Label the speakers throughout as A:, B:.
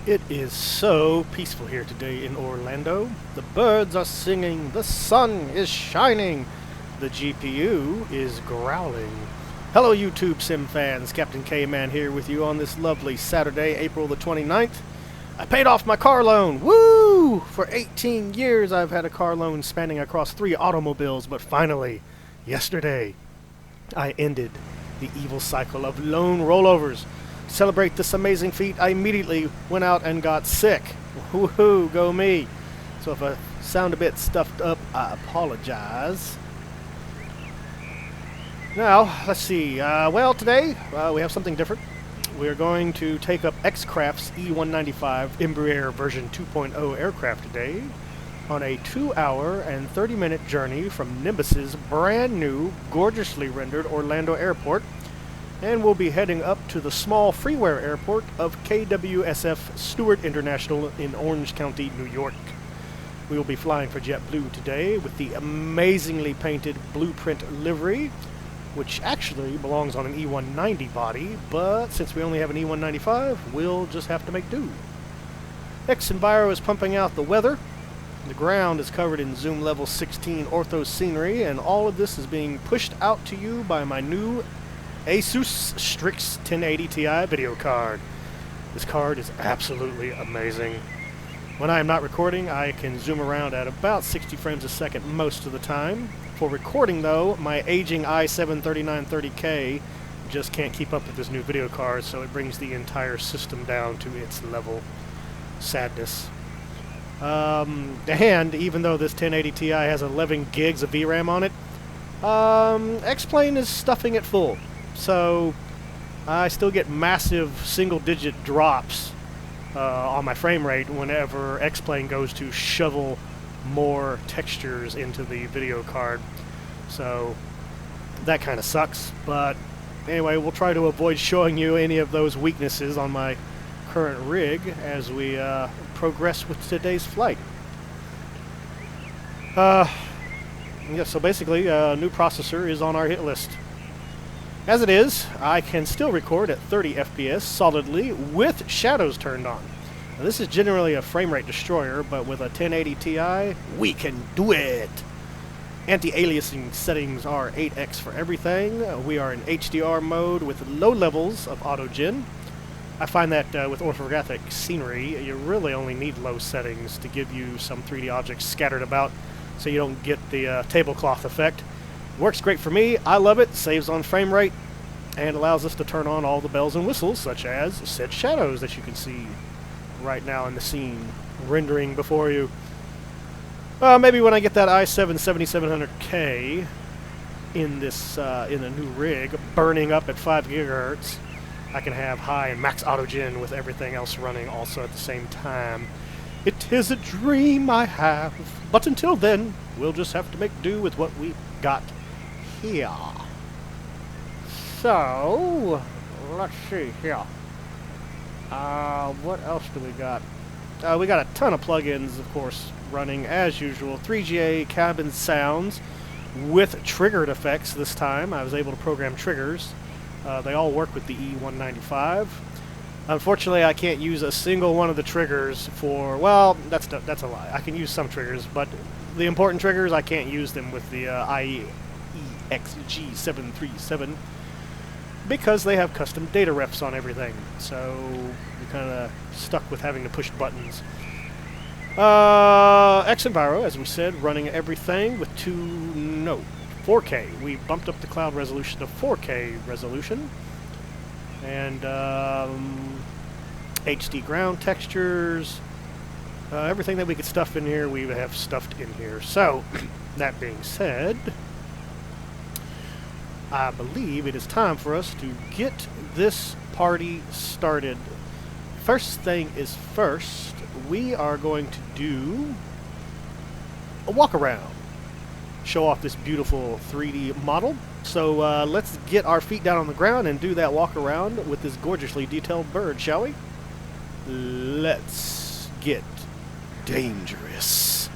A: It is so peaceful here today in Orlando. The birds are singing, the sun is shining, the GPU is growling. Hello YouTube sim fans, Captain K-Man here with you on this lovely Saturday, April the 29th. I paid off my car loan, woo! For 18 years I've had a car loan spanning across 3 automobiles, but finally, yesterday, I ended the evil cycle of loan rollovers. To celebrate this amazing feat, I immediately went out and got sick. Woohoo, go me. So if I sound a bit stuffed up, I apologize. Now, let's see. Well, today we have something different. We're going to take up X-Craft's E195 Embraer version 2.0 aircraft today on a 2-hour and 30-minute journey from Nimbus's brand new, gorgeously rendered Orlando airport, and we'll be heading up to the small freeware airport of KSWF Stewart International in Orange County, New York. We will be flying for JetBlue today with the amazingly painted blueprint livery, which actually belongs on an E190 body, but since we only have an E195, we'll just have to make do. xEnviro is pumping out the weather. The ground is covered in zoom level 16 ortho scenery, and all of this is being pushed out to you by my new Asus Strix 1080 Ti video card. This card is absolutely amazing. When I am not recording, I can zoom around at about 60 frames a second most of the time. For recording though, my aging i7-3930K just can't keep up with this new video card, so it brings the entire system down to its level. Sadness. And even though this 1080 Ti has 11 gigs of VRAM on it, X-Plane is stuffing it full. So I still get massive single-digit drops on my frame rate whenever X-Plane goes to shovel more textures into the video card. So that kind of sucks. But anyway, we'll try to avoid showing you any of those weaknesses on my current rig as we progress with today's flight. Yeah, so basically, a new processor is on our hit list. As it is, I can still record at 30 FPS solidly with shadows turned on. Now, this is generally a frame rate destroyer, but with a 1080 Ti, we can do it! Anti-aliasing settings are 8x for everything. We are in HDR mode with low levels of auto-gen. I find that with orthographic scenery, you really only need low settings to give you some 3D objects scattered about so you don't get the tablecloth effect. Works great for me. I love it. Saves on frame rate and allows us to turn on all the bells and whistles, such as said shadows that you can see right now in the scene rendering before you. Maybe when I get that i7-7700K in this in a new rig burning up at 5 gigahertz, I can have high and max autogen with everything else running also at the same time. It is a dream I have, but until then, we'll just have to make do with what we've got here. So, let's see here. What else do we got? We got a ton of plugins, of course, running as usual. 3GA cabin sounds with triggered effects this time. I was able to program triggers. They all work with the E195. Unfortunately, I can't use a single one of the triggers for, well, that's a lie. I can use some triggers, but the important triggers, I can't use them with the IEXG737 because they have custom data refs on everything. So you're kind of stuck with having to push buttons. xEnviro, as we said, running everything with 4K. We bumped up the cloud resolution to 4K resolution. And HD ground textures, everything that we could stuff in here, we have stuffed in here. So, that being said, I believe it is time for us to get this party started. First thing is first, we are going to do a walk around. Show off this beautiful 3D model. So let's get our feet down on the ground and do that walk around with this gorgeously detailed bird, shall we? Let's get dangerous.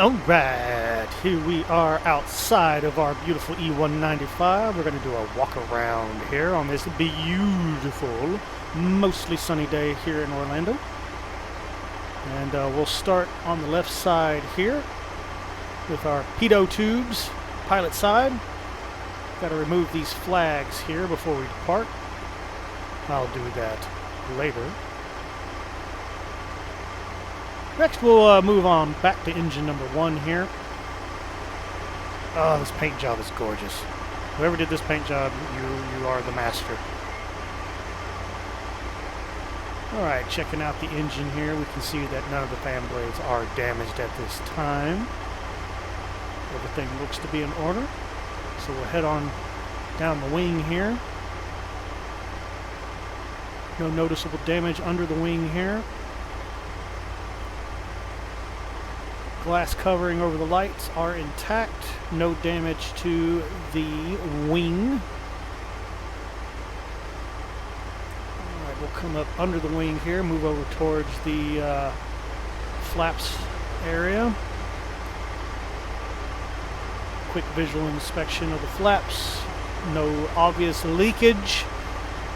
A: Alright, here we are outside of our beautiful E195. We're going to do a walk around here on this beautiful, mostly sunny day here in Orlando. And we'll start on the left side here with our pitot tubes, pilot side. Got to remove these flags here before we depart. I'll do that later. Next, we'll move on back to engine number 1 here. Oh, this paint job is gorgeous. Whoever did this paint job, you are the master. Alright, checking out the engine here, we can see that none of the fan blades are damaged at this time. Everything looks to be in order. So we'll head on down the wing here. No noticeable damage under the wing here. Glass covering over the lights are intact. No damage to the wing. Alright, we'll come up under the wing here, move over towards the flaps area. Quick visual inspection of the flaps. No obvious leakage.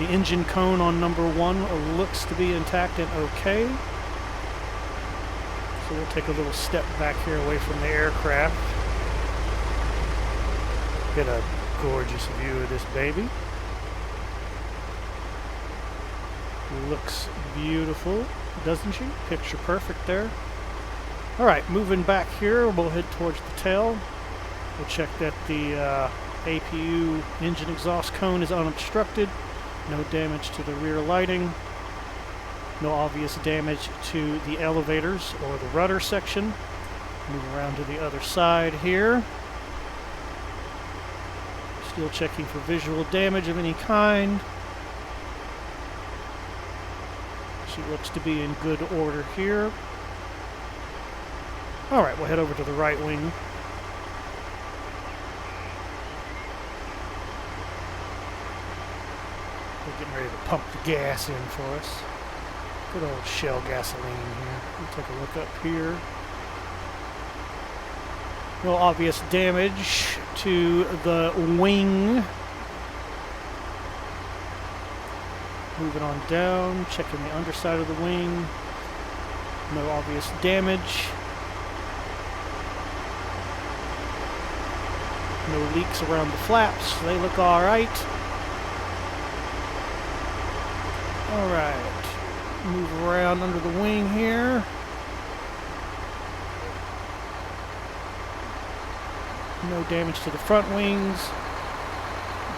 A: The engine cone on number 1 looks to be intact and okay. So we'll take a little step back here away from the aircraft. Get a gorgeous view of this baby. Looks beautiful, doesn't she? Picture perfect there. Alright, moving back here, we'll head towards the tail. We'll check that the APU engine exhaust cone is unobstructed. No damage to the rear lighting. No obvious damage to the elevators or the rudder section. Move around to the other side here. Still checking for visual damage of any kind. She looks to be in good order here. Alright, we'll head over to the right wing. We're getting ready to pump the gas in for us. Good old Shell gasoline here. We'll take a look up here. No obvious damage to the wing. Moving on down, checking the underside of the wing. No obvious damage. No leaks around the flaps. They look alright. Alright. Move around under the wing here. No damage to the front wings.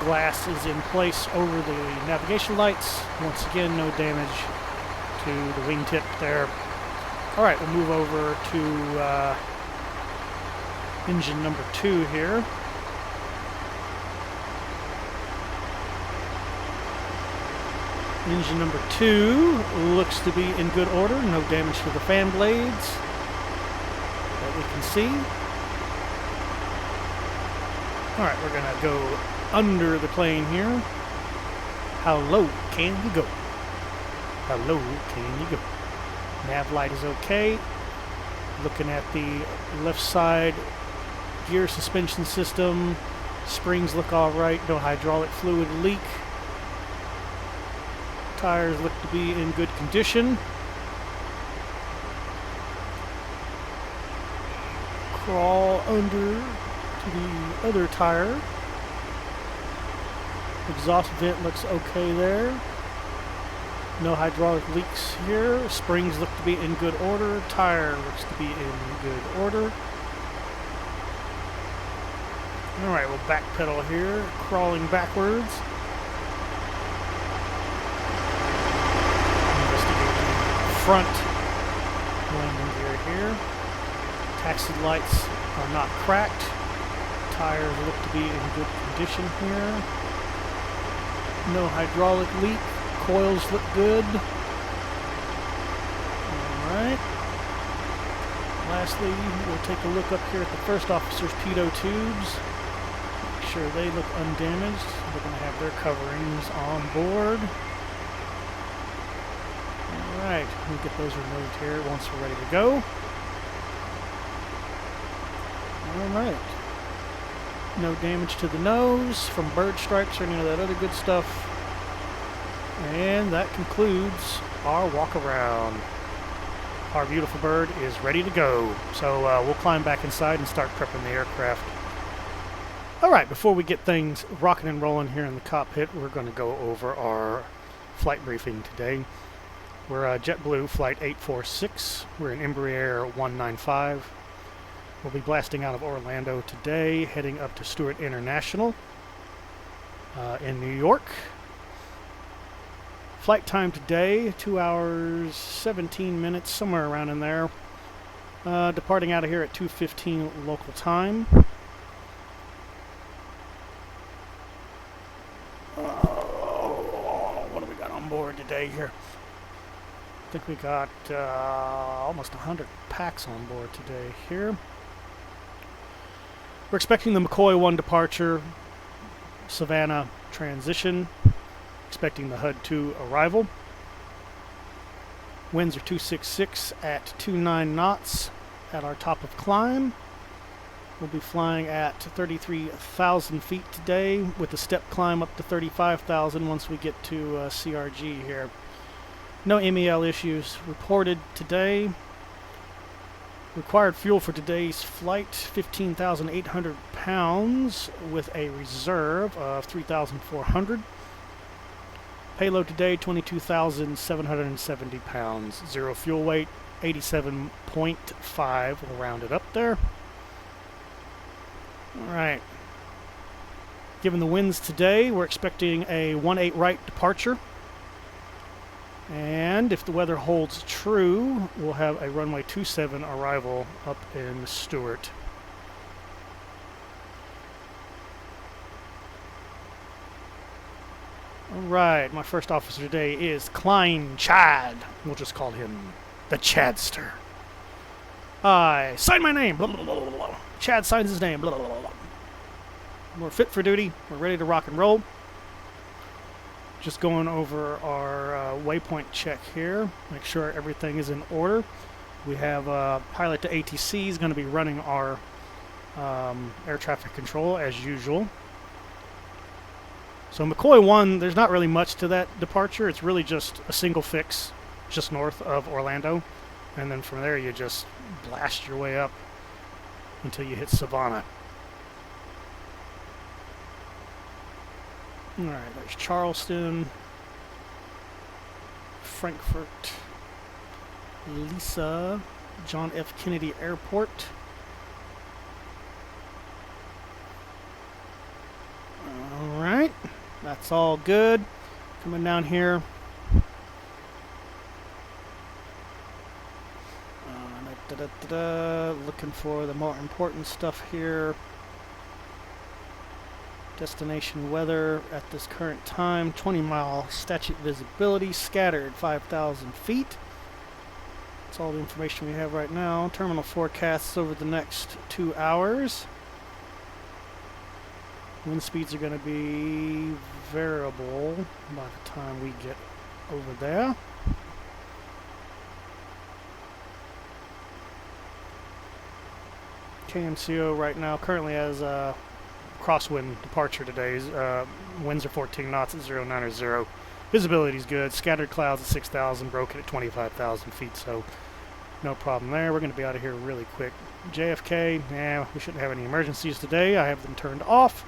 A: Glass is in place over the navigation lights. Once again, no damage to the wingtip there. Alright, we'll move over to engine number 2 here. Engine number 2 looks to be in good order. No damage to the fan blades that we can see. Alright, we're going to go under the plane here. How low can you go? How low can you go? Nav light is okay. Looking at the left side gear suspension system. Springs look alright. No hydraulic fluid leak. Tires look to be in good condition. Crawl under to the other tire. Exhaust vent looks okay there. No hydraulic leaks here. Springs look to be in good order. Tire looks to be in good order. Alright, we'll backpedal here, crawling backwards. Front landing gear here. Taxi lights are not cracked. Tires look to be in good condition here. No hydraulic leak. Coils look good. Alright. Lastly, we'll take a look up here at the first officer's pitot tubes. Make sure they look undamaged. They're going to have their coverings on board. Alright, we'll get those removed here once we're ready to go. Alright. No damage to the nose from bird strikes or any of that other good stuff. And that concludes our walk around. Our beautiful bird is ready to go. So we'll climb back inside and start prepping the aircraft. Alright, before we get things rocking and rolling here in the cockpit, we're going to go over our flight briefing today. We're JetBlue Flight 846. We're in Embraer 195. We'll be blasting out of Orlando today, heading up to Stewart International in New York. Flight time today, 2 hours, 17 minutes, somewhere around in there. Departing out of here at 2:15 local time. What do we got on board today here? I think we got almost 100 packs on board today here. We're expecting the McCoy 1 departure, Savannah transition, expecting the HUD 2 arrival. Winds are 266 at 29 knots at our top of climb. We'll be flying at 33,000 feet today with a step climb up to 35,000 once we get to CRG here. No MEL issues reported today. Required fuel for today's flight, 15,800 pounds with a reserve of 3,400. Payload today, 22,770 pounds. Zero fuel weight, 87.5. We'll round it up there. Alright. Given the winds today, we're expecting a 1-8 right departure. And if the weather holds true, we'll have a runway 27 arrival up in Stewart. Alright, my first officer today is Klein Chad. We'll just call him the Chadster. I sign my name. Blah, blah, blah, blah, blah. Chad signs his name. Blah, blah, blah, blah. We're fit for duty. We're ready to rock and roll. Just going over our waypoint check here. Make sure everything is in order. We have pilot to ATC is going to be running our air traffic control as usual. So McCoy 1, there's not really much to that departure. It's really just a single fix just north of Orlando. And then from there you just blast your way up until you hit Savannah. Alright, there's Charleston, Frankfurt, Lisa, John F. Kennedy Airport. Alright, that's all good. Coming down here. Looking for the more important stuff here. Destination weather at this current time, 20-mile statute visibility, scattered 5,000 feet. That's all the information we have right now. Terminal forecasts over the next 2 hours. Wind speeds are going to be variable by the time we get over there. KMCO right now currently has crosswind departure today. Winds are 14 knots at 090. Visibility is good. Scattered clouds at 6,000, broken at 25,000 feet, so no problem there. We're going to be out of here really quick. JFK, yeah, we shouldn't have any emergencies today. I have them turned off.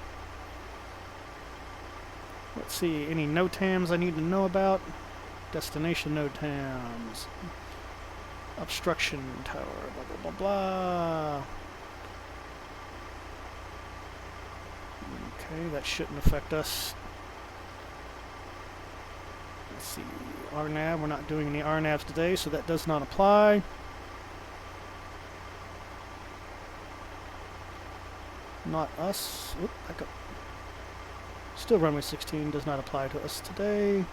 A: Let's see, any NOTAMs I need to know about? Destination NOTAMs. Obstruction tower, blah, blah, blah, blah. Okay, that shouldn't affect us. Let's see, RNAV, we're not doing any RNAVs today, so that does not apply. Not us. Oop, back up. Still runway 16 does not apply to us today.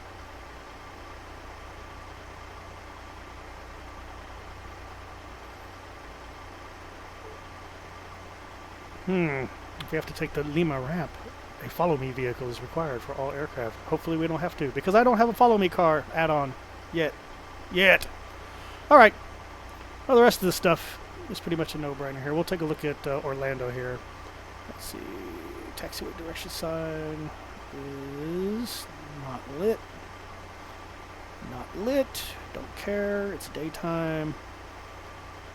A: If we have to take the Lima ramp, a follow-me vehicle is required for all aircraft. Hopefully we don't have to, because I don't have a follow-me car add-on yet. Alright. Well, the rest of the stuff It's pretty much a no-brainer here. We'll take a look at Orlando here. Let's see. Taxiway direction sign is not lit. Not lit. Don't care. It's daytime.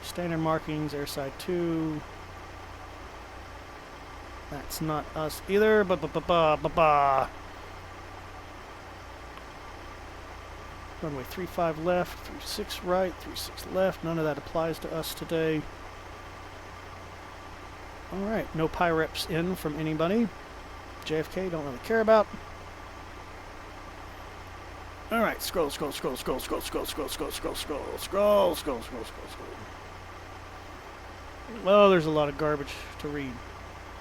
A: Standard markings, airside 2. That's not us either. Runway 35 left, 36 right, 36 left. None of that applies to us today. Alright, no PIREPs in from anybody. JFK, don't really care about. Alright, scroll. Well, there's a lot of garbage to read.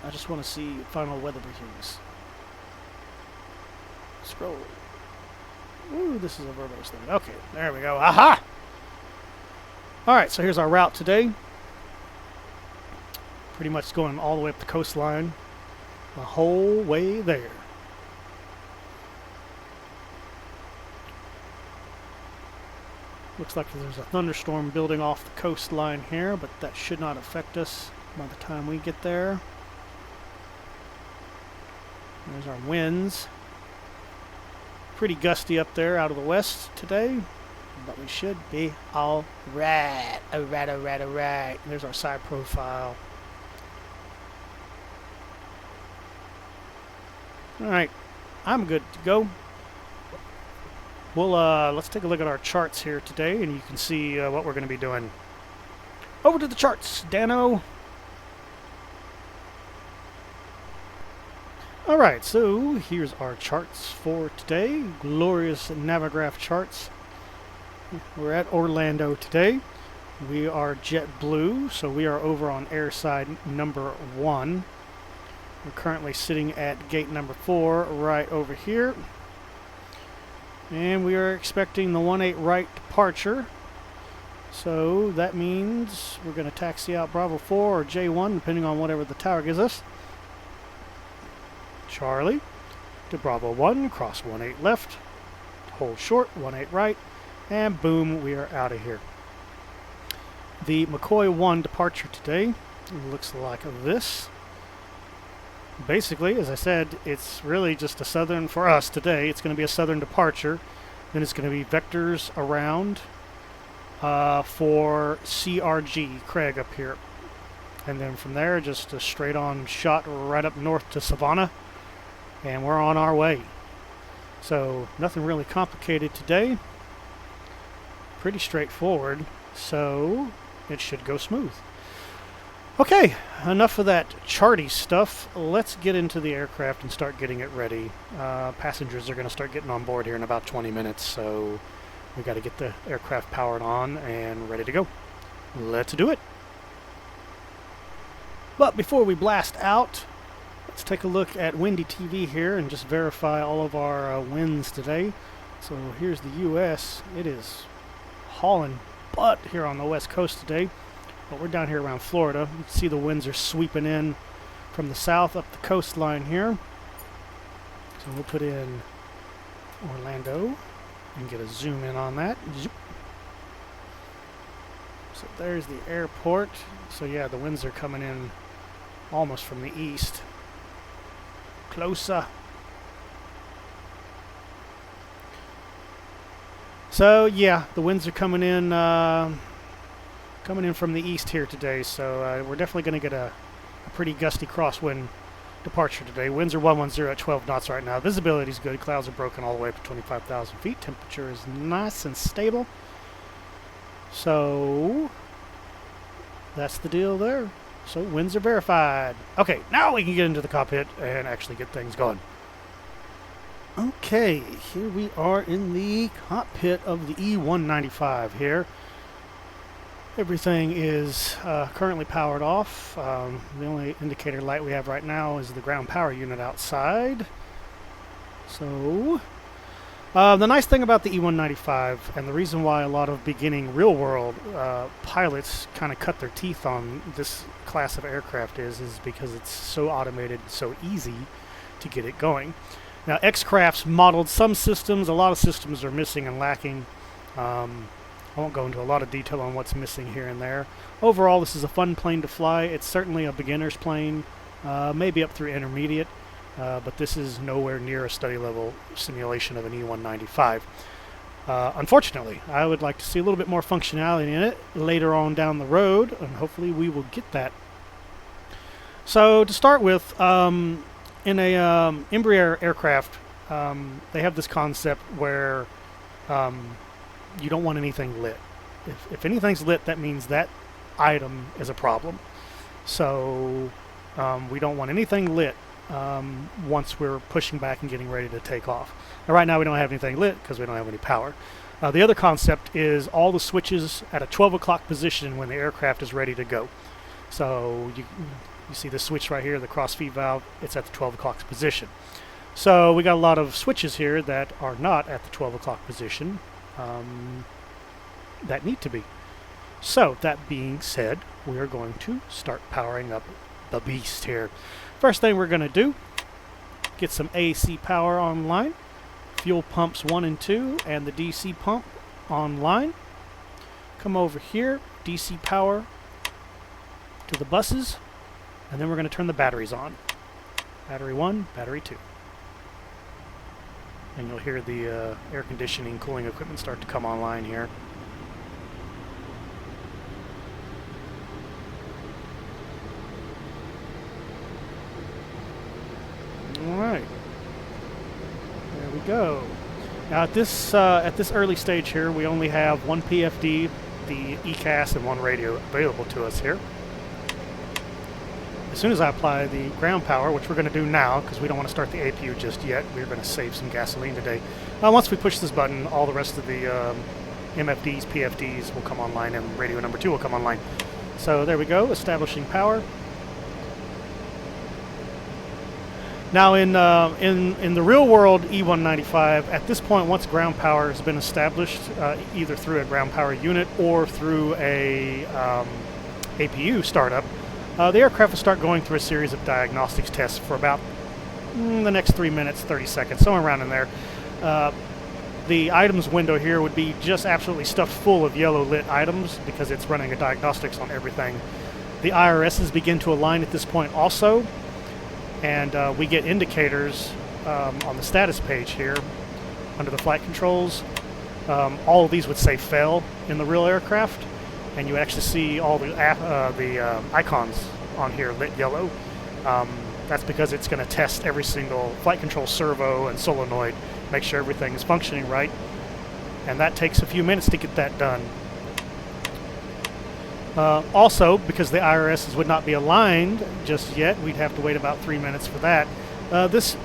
A: I just want to see final weather briefings. Scroll. Ooh, this is a verbose thing. Okay, there we go. Aha! Alright, so here's our route today. Pretty much going all the way up the coastline. The whole way there. Looks like there's a thunderstorm building off the coastline here, but that should not affect us by the time we get there. There's our winds. Pretty gusty up there out of the west today, but we should be all right. Alright. There's our side profile. Alright, I'm good to go. We'll let's take a look at our charts here today, and you can see what we're going to be doing. Over to the charts, Dano. Alright, so here's our charts for today. Glorious Navigraph charts. We're at Orlando today. We are JetBlue, so we are over on airside number 1. We're currently sitting at gate number 4 right over here. And we are expecting the 18 right departure. So that means we're going to taxi out Bravo 4 or J1, depending on whatever the tower gives us. Charlie to Bravo 1, cross 18 left, hold short, 18 right, and boom, we are out of here. The McCoy 1 departure today looks like this. Basically, as I said, it's really just a southern, for us today, it's going to be a southern departure. Then it's going to be vectors around for CRG, Craig up here. And then from there, just a straight on shot right up north to Savannah. And we're on our way. So nothing really complicated today. Pretty straightforward. So it should go smooth. Okay, enough of that charty stuff. Let's get into the aircraft and start getting it ready. Passengers are going to start getting on board here in about 20 minutes, so we got to get the aircraft powered on and ready to go. Let's do it. But before we blast out, let's take a look at Windy TV here and just verify all of our winds today. So here's the U.S. It is hauling butt here on the west coast today. But we're down here around Florida. You can see the winds are sweeping in from the south up the coastline here. So we'll put in Orlando and get a zoom in on that. So there's the airport. So yeah, the winds are coming in almost from the east. Closer. So yeah, the winds are coming in from the east here today, so we're definitely going to get a pretty gusty crosswind departure today. Winds are 110 at 12 knots right now. Visibility is good. Clouds are broken all the way up to 25,000 feet. Temperature is nice and stable. So that's the deal there. So winds are verified. Okay, now we can get into the cockpit and actually get things going. Okay, here we are in the cockpit of the E195 here. Everything is currently powered off. The only indicator light we have right now is the ground power unit outside. So, the nice thing about the E195, and the reason why a lot of beginning real-world pilots kind of cut their teeth on this class of aircraft is because it's so automated, so easy to get it going. Now, X-Craft's modeled some systems. A lot of systems are missing and lacking. I won't go into a lot of detail on what's missing here and there. Overall, this is a fun plane to fly. It's certainly a beginner's plane, maybe up through intermediate, but this is nowhere near a study level simulation of an E195. Unfortunately, I would like to see a little bit more functionality in it later on down the road, and hopefully we will get that. So to start with, in a Embraer aircraft, they have this concept where you don't want anything lit. If anything's lit, that means that item is a problem. So we don't want anything lit once we're pushing back and getting ready to take off. Now, right now we don't have anything lit because we don't have any power. The other concept is all the switches at a 12 o'clock position when the aircraft is ready to go. So you see the switch right here, the cross-feed valve, it's at the 12 o'clock position. So we got a lot of switches here that are not at the 12 o'clock position that need to be. So that being said, we are going to start powering up the beast here. First thing we're going to do, get some AC power online. Fuel pumps 1 and 2 and the DC pump online. Come over here, DC power to the buses, and then we're going to turn the batteries on. Battery 1, battery 2. And you'll hear the air conditioning, cooling equipment start to come online here. Alright. There we go. Now at this early stage here, we only have one PFD, the ECAS, and one radio available to us here. As soon as I apply the ground power, which we're going to do now because we don't want to start the APU just yet, we're going to save some gasoline today. Once we push this button, all the rest of the MFDs, PFDs will come online, and radio number 2 will come online. So there we go, establishing power. Now in the real world E195, at this point, once ground power has been established, either through a ground power unit or through a APU startup, the aircraft will start going through a series of diagnostics tests for about the next 3 minutes, 30 seconds, somewhere around in there. The items window here would be just absolutely stuffed full of yellow lit items because it's running a diagnostics on everything. The IRSs begin to align at this point also, and we get indicators on the status page here under the flight controls. All of these would say fail in the real aircraft, and you actually see all the icons on here lit yellow. That's because it's going to test every single flight control servo and solenoid, make sure everything is functioning right, and that takes a few minutes to get that done. Also, because the IRSs would not be aligned just yet, we'd have to wait about 3 minutes for that. This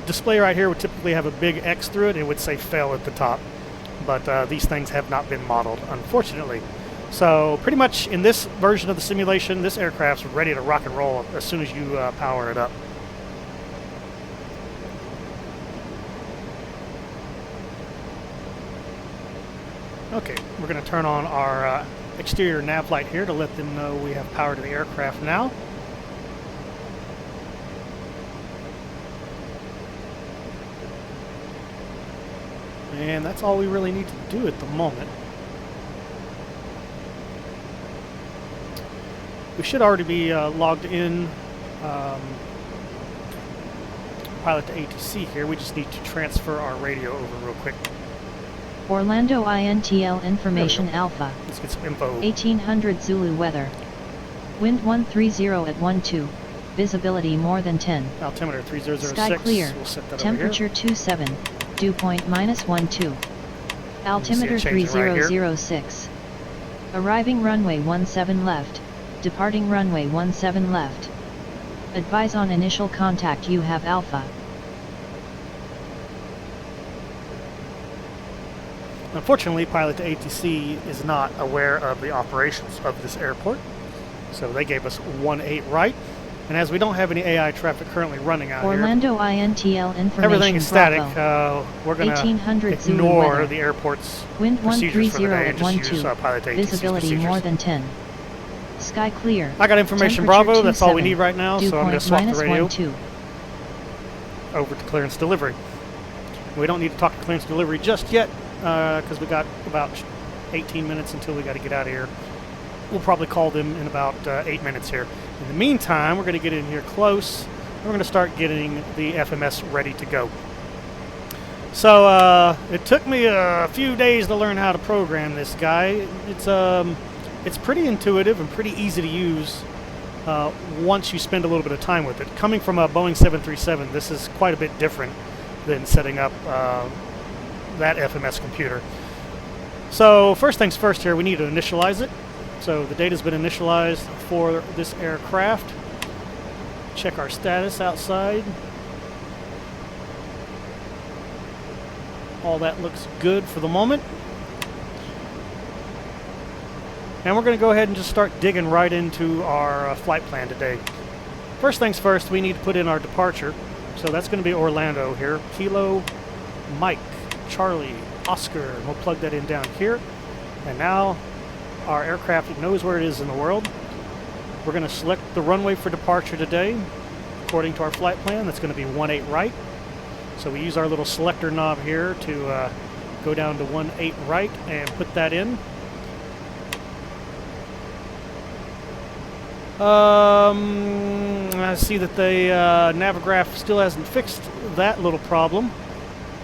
A: display right here would typically have a big X through it. It would say fail at the top, but these things have not been modeled, unfortunately. So pretty much in this version of the simulation, this aircraft's ready to rock and roll as soon as you power it up. Okay, we're going to turn on our exterior nav light here to let them know we have power to the aircraft now. And that's all we really need to do at the moment. We should already be logged in pilot to ATC here. We just need to transfer our radio over real quick.
B: Orlando INTL information Alpha.
A: Let's get some info.
B: 1800 Zulu weather. Wind 130 at 12. Visibility more than 10.
A: Altimeter 3006.
B: Sky clear.
A: We'll set that
B: Temperature
A: over here.
B: 27. Dew point -12. Altimeter
A: right
B: 3006. Arriving runway 17 left. Departing runway 17 left. Advise on initial contact. You have Alpha.
A: Unfortunately, pilot to ATC is not aware of the operations of this airport, so they gave us 18 right. And as we don't have any AI traffic currently running out
B: Orlando
A: here,
B: INTL information
A: everything is static.
B: Bravo.
A: We're going to ignore the airport's
B: Wind
A: procedures for the
B: 130
A: day
B: at
A: and just use pilot to ATC's
B: Visibility
A: procedures.
B: more than 10. Sky clear.
A: I got information Bravo, that's all we need right now, so I'm going to swap the radio over to clearance delivery. We don't need to talk to clearance delivery just yet, because we got about 18 minutes until we got to get out of here. We'll probably call them in about 8 minutes here. In the meantime, we're going to get in here close. We're going to start getting the FMS ready to go. So it took me a few days to learn how to program this guy. It's pretty intuitive and pretty easy to use once you spend a little bit of time with it. Coming from a Boeing 737, this is quite a bit different than setting up that FMS computer. So first things first here, we need to initialize it. So the data's been initialized for this aircraft. Check our status outside. All that looks good for the moment. And we're going to go ahead and just start digging right into our flight plan today. First things first, we need to put in our departure. So that's going to be Orlando here. Kilo, Mike, Charlie, Oscar. And we'll plug that in down here. And now our aircraft knows where it is in the world. We're going to select the runway for departure today. According to our flight plan, that's going to be 18 right. So we use our little selector knob here to go down to 18 right and put that in. I see that the Navigraph still hasn't fixed that little problem.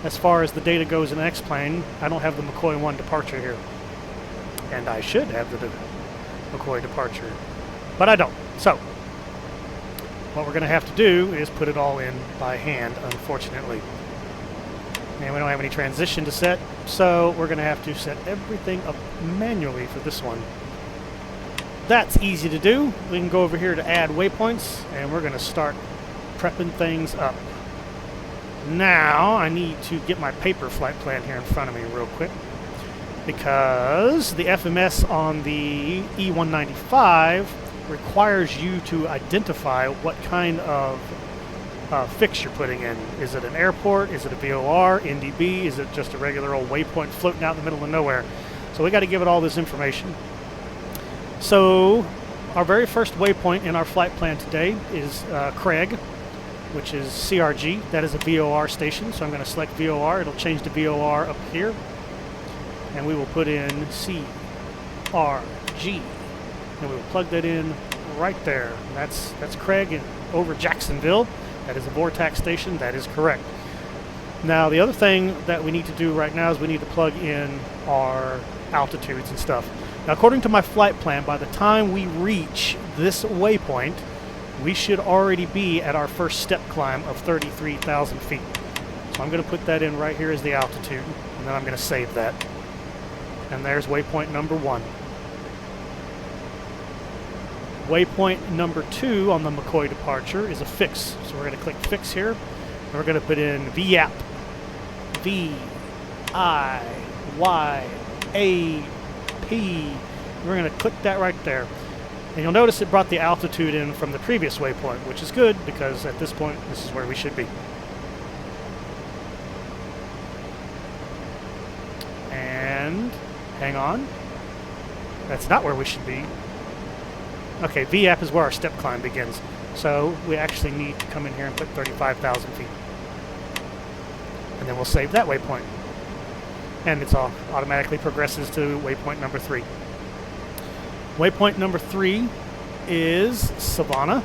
A: As far as the data goes in the X-plane, I don't have the McCoy 1 departure here. And I should have the McCoy departure, but I don't. So what we're going to have to do is put it all in by hand, unfortunately. And we don't have any transition to set, so we're going to have to set everything up manually for this one. That's easy to do. We can go over here to add waypoints, and we're going to start prepping things up. Now I need to get my paper flight plan here in front of me real quick, because the FMS on the E195 requires you to identify what kind of fix you're putting in. Is it an airport? Is it a VOR? NDB? Is it just a regular old waypoint floating out in the middle of nowhere? So we got to give it all this information. So our very first waypoint in our flight plan today is Craig, which is CRG. That is a VOR station. So I'm going to select VOR. It'll change to VOR up here. And we will put in CRG. And we will plug that in right there. And that's Craig over Jacksonville. That is a Vortex station. That is correct. Now the other thing that we need to do right now is we need to plug in our altitudes and stuff. Now according to my flight plan, by the time we reach this waypoint, we should already be at our first step climb of 33,000 feet. So I'm going to put that in right here as the altitude, and then I'm going to save that. And there's waypoint number 1. Waypoint number 2 on the McCoy departure is a fix. So we're going to click fix here, and we're going to put in VYAP. V-I-Y-A-P. We're going to click that right there. And you'll notice it brought the altitude in from the previous waypoint, which is good because at this point, this is where we should be. And hang on. That's not where we should be. Okay, VAP is where our step climb begins. So we actually need to come in here and put 35,000 feet. And then we'll save that waypoint. And it's all automatically progresses to waypoint number 3. Waypoint number 3 is Savannah.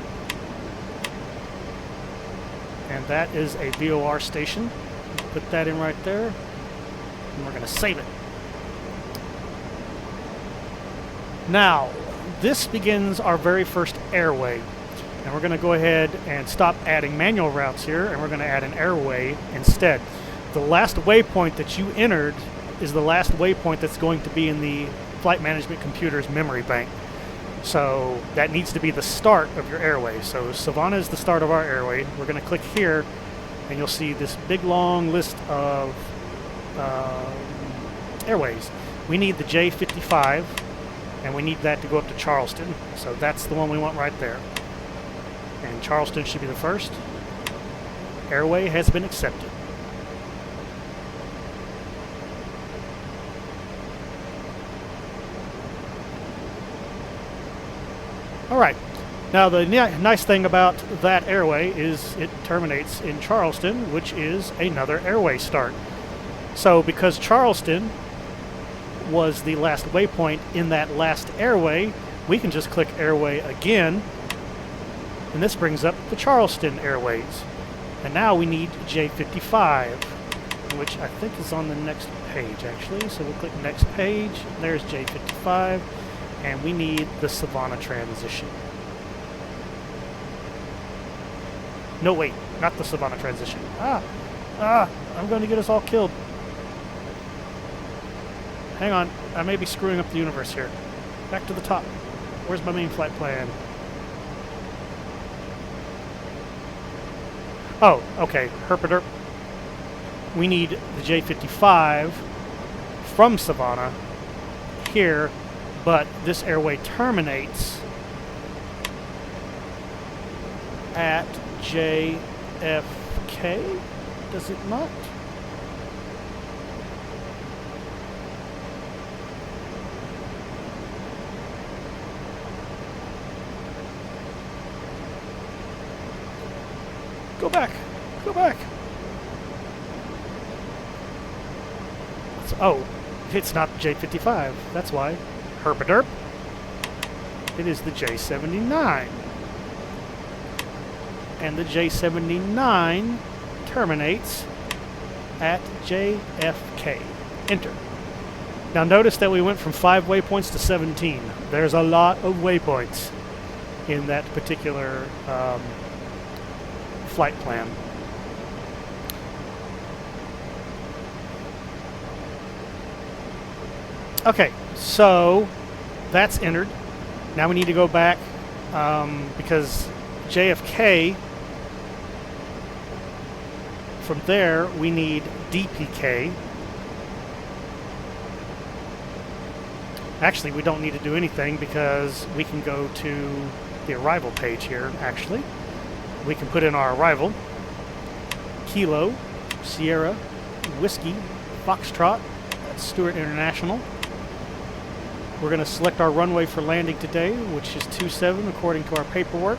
A: And that is a VOR station. Put that in right there. And we're going to save it. Now, this begins our very first airway. And we're going to go ahead and stop adding manual routes here, and we're going to add an airway instead. The last waypoint that you entered is the last waypoint that's going to be in the flight management computer's memory bank. So that needs to be the start of your airway. So Savannah is the start of our airway. We're going to click here, and you'll see this big long list of airways. We need the J55, and we need that to go up to Charleston. So that's the one we want right there. And Charleston should be the first. Airway has been accepted. All right. Now the nice thing about that airway is it terminates in Charleston, which is another airway start. So because Charleston was the last waypoint in that last airway, we can just click airway again, and this brings up the Charleston Airways. And now we need J55, which I think is on the next page actually. So we'll click next page. There's J55, and we need the Savannah transition. No, wait, not the Savannah transition. I'm going to get us all killed. Hang on, I may be screwing up the universe here. Back to the top. Where's my main flight plan? Oh, okay, herpaderp. We need the J55 from Savannah here, but this airway terminates at JFK, does it not? Go back, go back. Oh, it's not J55, that's why. Herpaderp. It is the J79. And the J79 terminates at JFK. Enter. Now notice that we went from 5 waypoints to 17. There's a lot of waypoints in that particular flight plan. Okay, so that's entered. Now we need to go back because JFK, from there we need DPK. Actually, we don't need to do anything because we can go to the arrival page here, actually. We can put in our arrival. Kilo, Sierra, Whiskey, Foxtrot, that's Stewart International. We're going to select our runway for landing today, which is 27 according to our paperwork.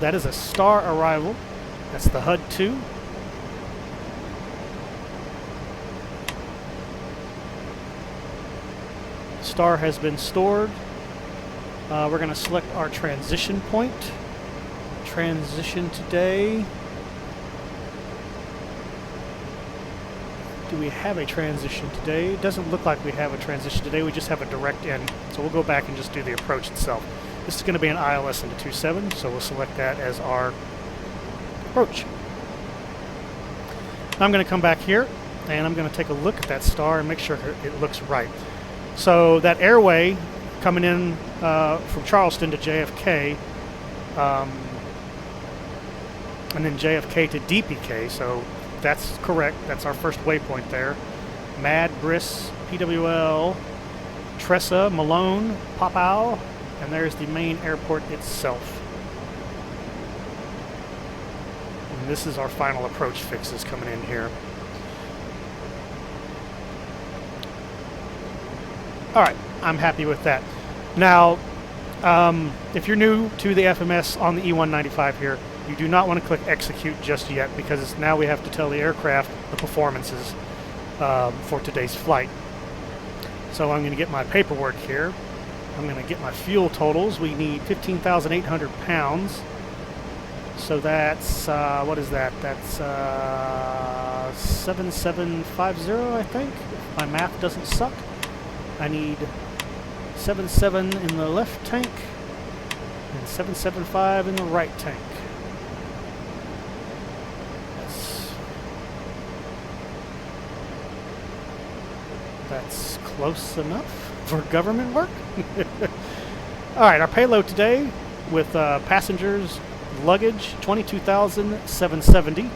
A: That is a star arrival. That's the HUD 2. Star has been stored. We're going to select our transition point. Transition today. Do we have a transition today? It doesn't look like we have a transition today. We just have a direct in. So we'll go back and just do the approach itself. This is going to be an ILS into 27, so we'll select that as our approach. Now I'm going to come back here, and I'm going to take a look at that star and make sure it looks right. So that airway coming in from Charleston to JFK, and then JFK to DPK, so that's correct. That's our first waypoint there. Mad, Briss, PWL, Tressa, Malone, Popeye, and there's the main airport itself. And this is our final approach fixes coming in here. Alright, I'm happy with that. Now, if you're new to the FMS on the E195 here, you do not want to click execute just yet because now we have to tell the aircraft the performances for today's flight. So I'm going to get my paperwork here. I'm going to get my fuel totals. We need 15,800 pounds. So that's, what is that? That's 7750, I think, if my math doesn't suck. I need 77 in the left tank and 775 in the right tank. That's close enough for government work. Alright, our payload today with passengers, luggage, 22,770.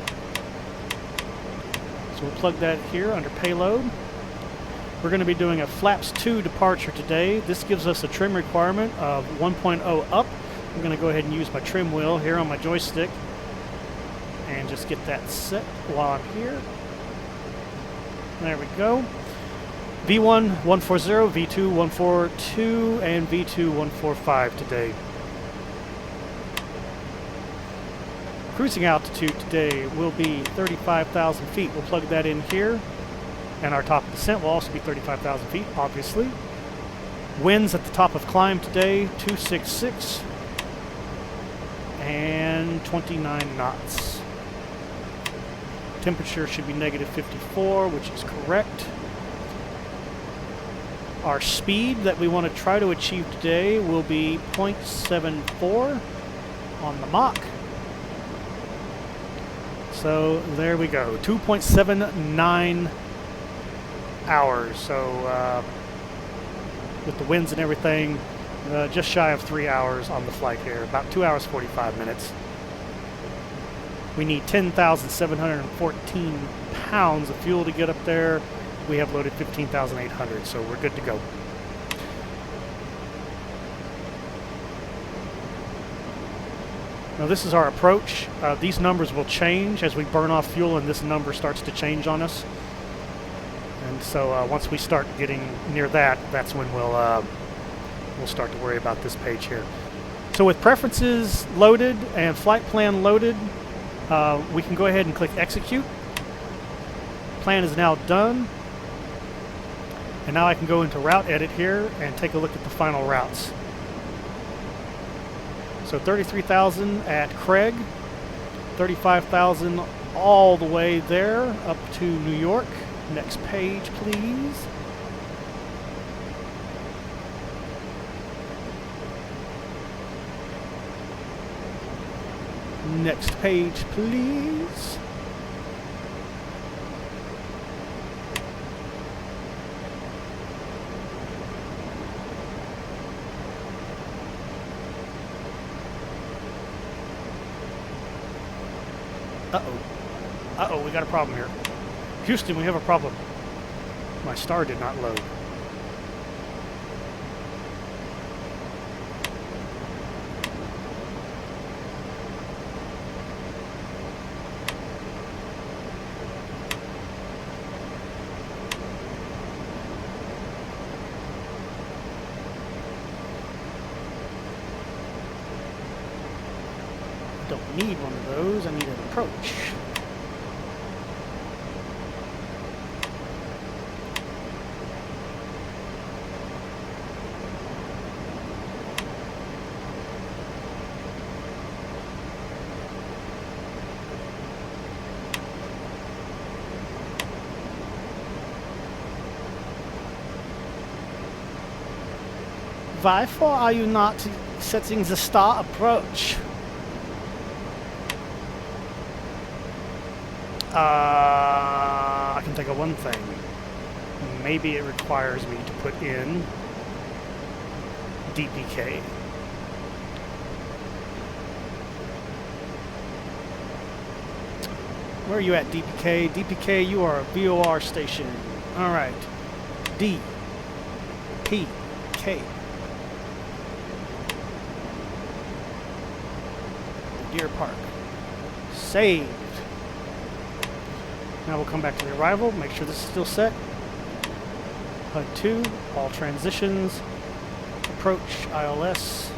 A: So we'll plug that here under payload. We're going to be doing a flaps 2 departure today. This gives us a trim requirement of 1.0 up. I'm going to go ahead and use my trim wheel here on my joystick and just get that set while I'm here. There we go. V1 140, V2 142, and V2 145 today. Cruising altitude today will be 35,000 feet. We'll plug that in here. And our top of descent will also be 35,000 feet, obviously. Winds at the top of climb today, 266 and 29 knots. Temperature should be negative 54, which is correct. Our speed that we want to try to achieve today will be 0.74 on the Mach. So there we go, 2.79 hours. So with the winds and everything, just shy of 3 hours on the flight here, about 2 hours 45 minutes. We need 10,714 pounds of fuel to get up there. We have loaded 15,800, so we're good to go. Now this is our approach. These numbers will change as we burn off fuel and this number starts to change on us. And so once we start getting near that, that's when we'll start to worry about this page here. So with preferences loaded and flight plan loaded, we can go ahead and click execute. Plan is now done. And now I can go into route edit here and take a look at the final routes. So 33,000 at Craig, 35,000 all the way there up to New York. Next page, please. Next page, please. Uh-oh, we got a problem here. Houston, we have a problem. My star did not load. Don't need one of those, I need an approach. Why are you not setting the star approach? I can think of one thing. Maybe it requires me to put in DPK. Where are you at, DPK? DPK, you are a VOR station. All right. DPK. Deer Park. Saved. Now we'll come back to the arrival, make sure this is still set. HUD 2, all transitions, approach, ILS,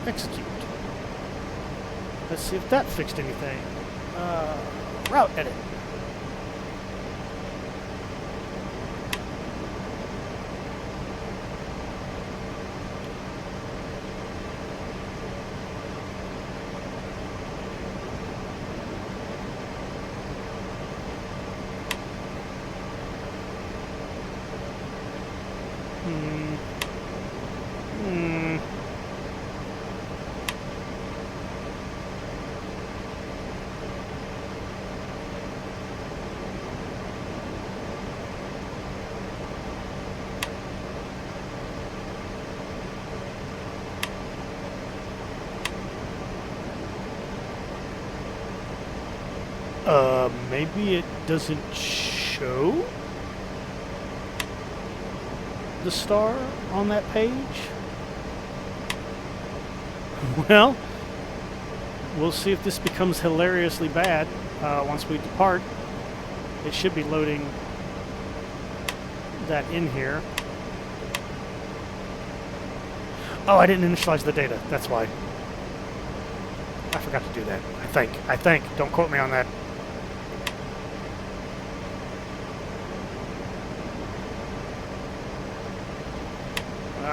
A: execute. Let's see if that fixed anything. Route edit. Maybe it doesn't show the star on that page. Well, we'll see if this becomes hilariously bad once we depart. It should be loading that in here. Oh, I didn't initialize the data. That's why. I forgot to do that. I think. Don't quote me on that.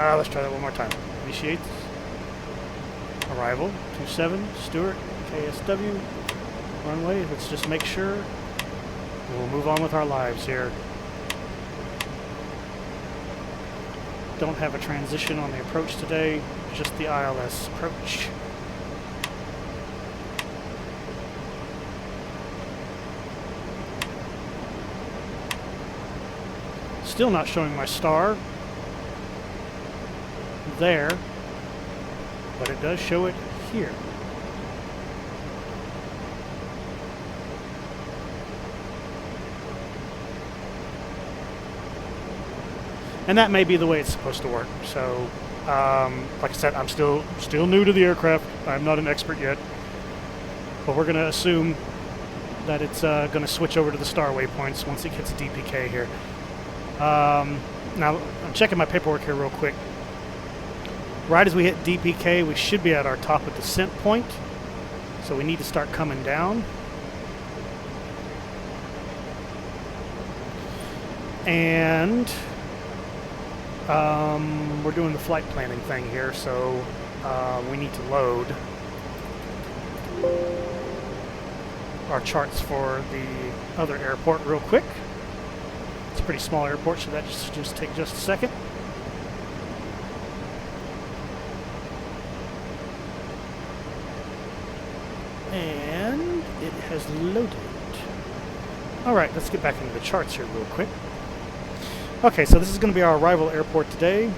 A: Let's try that one more time. Initiates. Arrival. 27. Stewart. KSW. Runway. Let's just make sure. We'll move on with our lives here. Don't have a transition on the approach today. Just the ILS approach. Still not showing my star there, but it does show it here. And that may be the way it's supposed to work. So, like I said, I'm still new to the aircraft. I'm not an expert yet, but we're going to assume that it's going to switch over to the star waypoints once it hits DPK here. Now, I'm checking my paperwork here real quick. Right as we hit DPK, we should be at our top of descent point. So we need to start coming down. And we're doing the flight planning thing here, so we need to load our charts for the other airport real quick. It's a pretty small airport, so that just take just a second. And it has loaded. Alright, let's get back into the charts here real quick. Okay, so this is going to be our arrival airport today.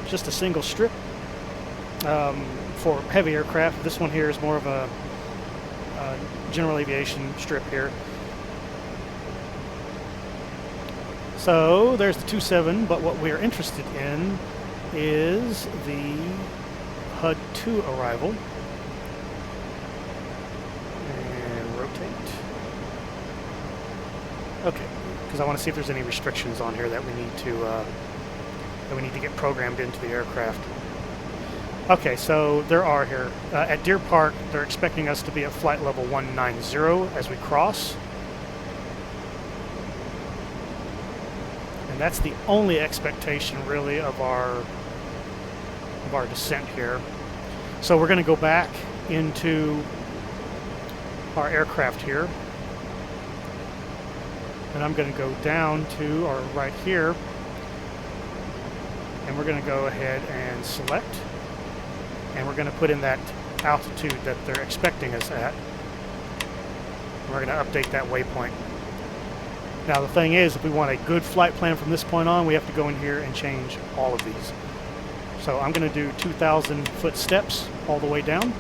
A: Just a single strip for heavy aircraft. This one here is more of a general aviation strip here. So there's the 27, but what we're interested in is the HUD 2 arrival. And rotate. Okay, because I want to see if there's any restrictions on here that we need to get programmed into the aircraft. Okay, so there are here. At Deer Park, they're expecting us to be at flight level 190 as we cross. And that's the only expectation, really, of our descent here. So we're going to go back into our aircraft here. And I'm going to go down to, or right here, and we're going to go ahead and select, and we're going to put in that altitude that they're expecting us at. And we're going to update that waypoint. Now the thing is, if we want a good flight plan from this point on, we have to go in here and change all of these. So I'm going to do 2,000 foot steps all the way down.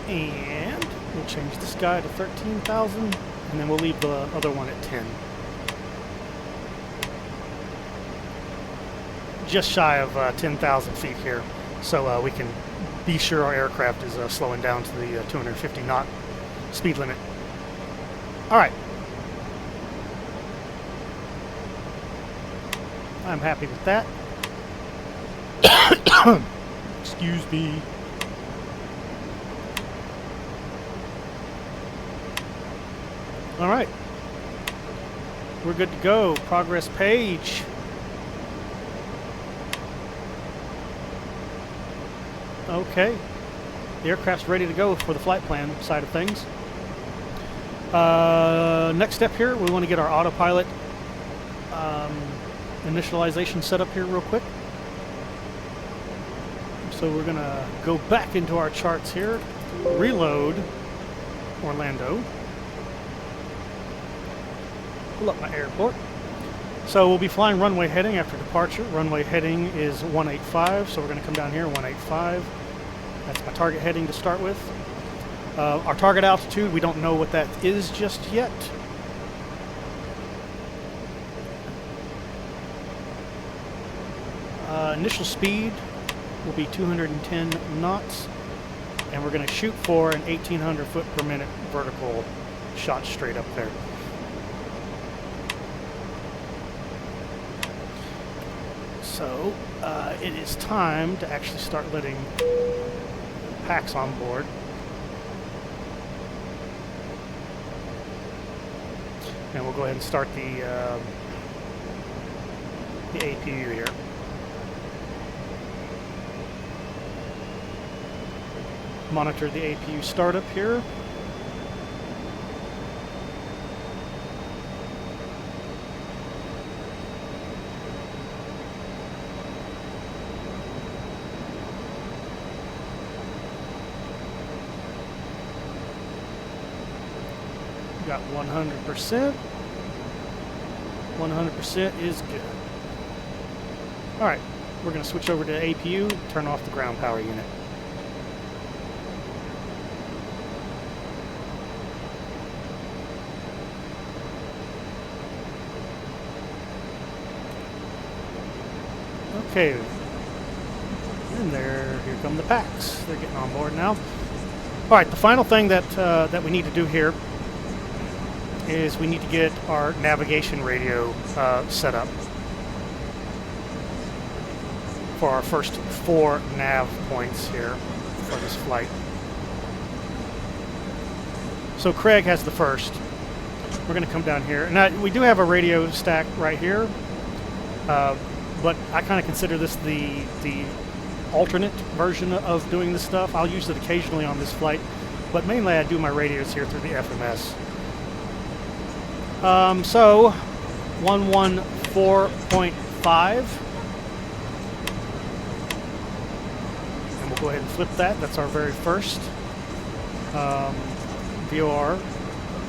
A: And we'll change this guy to 13,000, and then we'll leave the other one at 10. Just shy of 10,000 feet here, so we can be sure our aircraft is slowing down to the 250 knot speed limit. All right. I'm happy with that. Excuse me. All right, we're good to go. Progress page. Okay, the aircraft's ready to go for the flight plan side of things. Next step here, we want to get our autopilot initialization set up here real quick. So we're going to go back into our charts here, reload Orlando. Pull up my airport. So we'll be flying runway heading after departure. Runway heading is 185, so we're going to come down here, 185. That's my target heading to start with. Our target altitude, we don't know what that is just yet. Initial speed will be 210 knots, and we're going to shoot for an 1,800 foot per minute vertical shot straight up there. So it is time to actually start letting packs on board. And we'll go ahead and start the APU here. Monitor the APU startup here. Got 100%. 100% is good. All right, we're going to switch over to APU, turn off the ground power unit. Okay, and here come the packs. They're getting on board now. All right, the final thing that that we need to do here is we need to get our navigation radio set up for our first 4 nav points here for this flight. So Craig has the first. We're going to come down here. Now, we do have a radio stack right here, but I kind of consider this the alternate version of doing this stuff. I'll use it occasionally on this flight, but mainly I do my radios here through the FMS. So 114.5, and we'll go ahead and flip that. That's our very first. VOR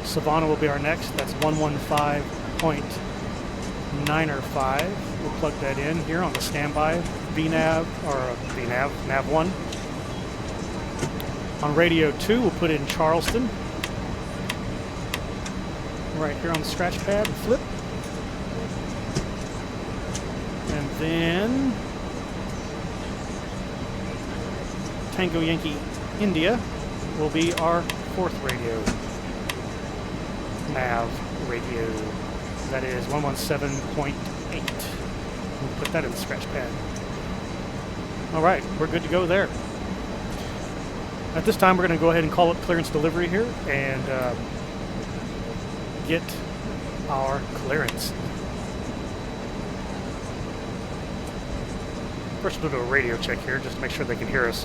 A: Savannah will be our next. That's 115.905. We'll plug that in here on the standby VNAV, or VNAV, nav1. On radio 2, we'll put in Charleston. Right here on the scratch pad, flip. And then Tango Yankee India will be our 4th radio. Nav radio. That is 117.8. We'll put that in the scratch pad. Alright, we're good to go there. At this time, we're going to go ahead and call up clearance delivery here and get our clearance. First, we'll do a radio check here just to make sure they can hear us.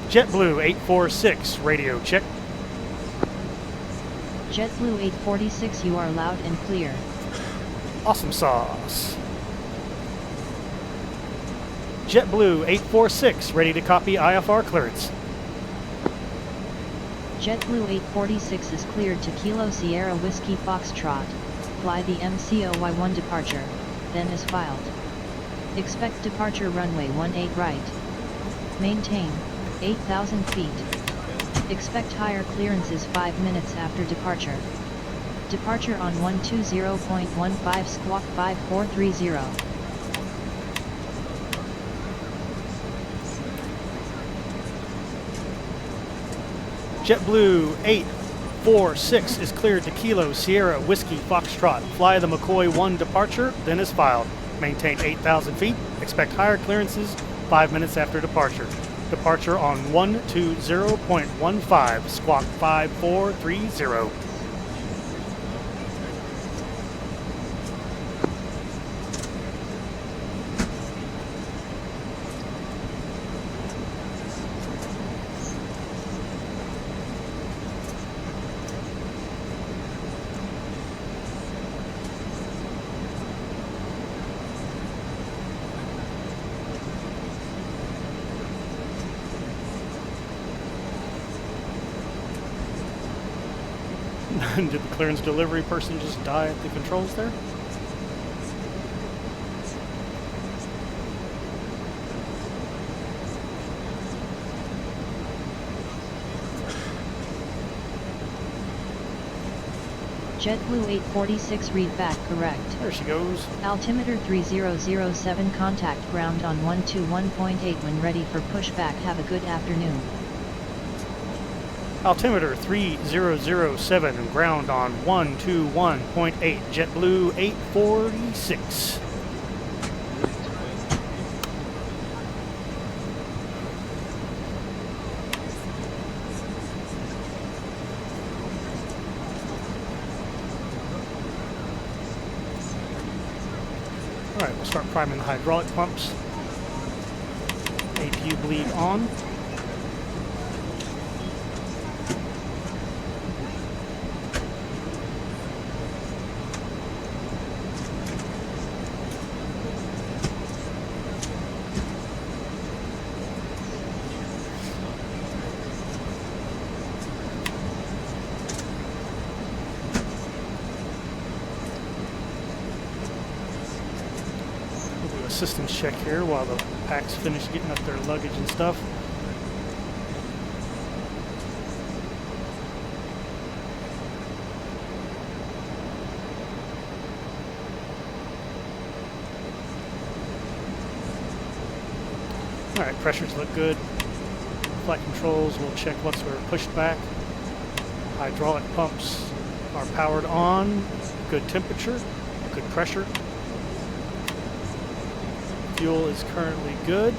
A: JetBlue 846, radio check.
B: JetBlue 846, you are loud and clear.
A: Awesome sauce. JetBlue 846, ready to copy IFR clearance.
B: JetBlue 846 is cleared to Kilo Sierra Whiskey Foxtrot. Fly the MCO-Y1 departure, then is filed. Expect departure runway 18 right. Maintain 8,000 feet. Expect higher clearances 5 minutes after departure. Departure on 120.15 squawk 5430.
A: JetBlue 846 is cleared to Kilo Sierra Whiskey Foxtrot. Fly the McCoy-1 departure, then is filed. Maintain 8,000 feet. Expect higher clearances 5 minutes after departure. Departure on 120.15 squawk 5430. Did the clearance delivery person just die at the controls there?
B: JetBlue 846, read back correct.
A: There she goes.
B: Altimeter 3007, contact ground on 121.8 when ready for pushback. Have a good afternoon.
A: Altimeter 3007 and ground on 121.8, JetBlue 846. Alright, we'll start priming the hydraulic pumps. APU bleed on. Systems check here while the packs finish getting up their luggage and stuff. Alright, pressures look good. Flight controls, we'll check once we're pushed back. Hydraulic pumps are powered on. Good temperature, good pressure. Fuel is currently good.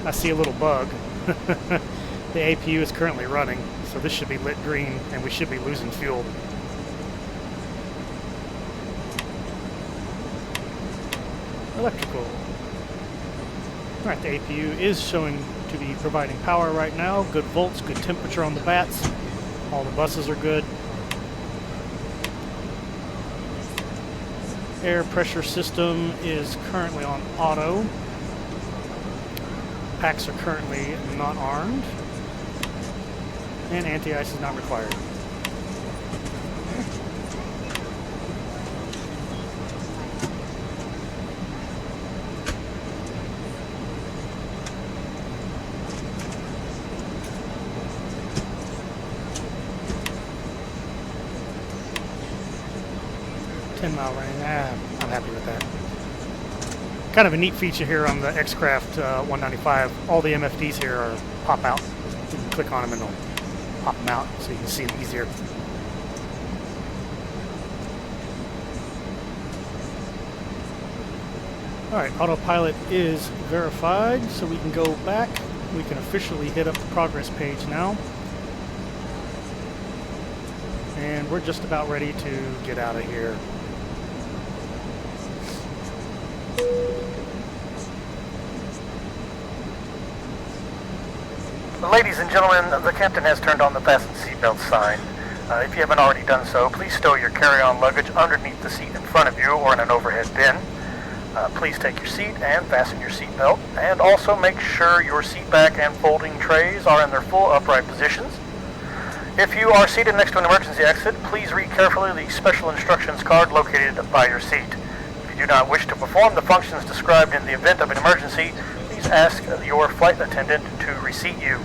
A: I see a little bug. The APU is currently running, so this should be lit green and we should be losing fuel. Electrical. Alright, the APU is showing to be providing power right now. Good volts, good temperature on the bats. All the buses are good. Air pressure system is currently on auto. Packs are currently not armed. And anti-ice is not required. I'm happy with that. Kind of a neat feature here on the X-Craft 195. All the MFDs here are pop out. You can click on them and they'll pop them out so you can see them easier. Alright, autopilot is verified, so we can go back. We can officially hit up the progress page now. And we're just about ready to get out of here.
C: Ladies and gentlemen, the captain has turned on the fasten seatbelt sign. If you haven't already done so, please stow your carry-on luggage underneath the seat in front of you or in an overhead bin. Please take your seat and fasten your seatbelt, and also make sure your seat back and folding trays are in their full upright positions. If you are seated next to an emergency exit, please read carefully the special instructions card located by your seat. If you do not wish to perform the functions described in the event of an emergency, please ask your flight attendant to reseat you.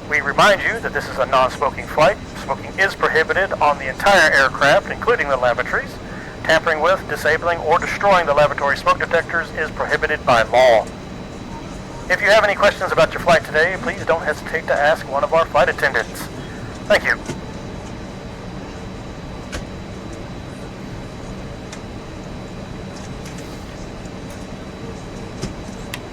C: We remind you that this is a non-smoking flight. Smoking is prohibited on the entire aircraft, including the lavatories. Tampering with, disabling, or destroying the lavatory smoke detectors is prohibited by law. If you have any questions about your flight today, please don't hesitate to ask one of our flight attendants. Thank you.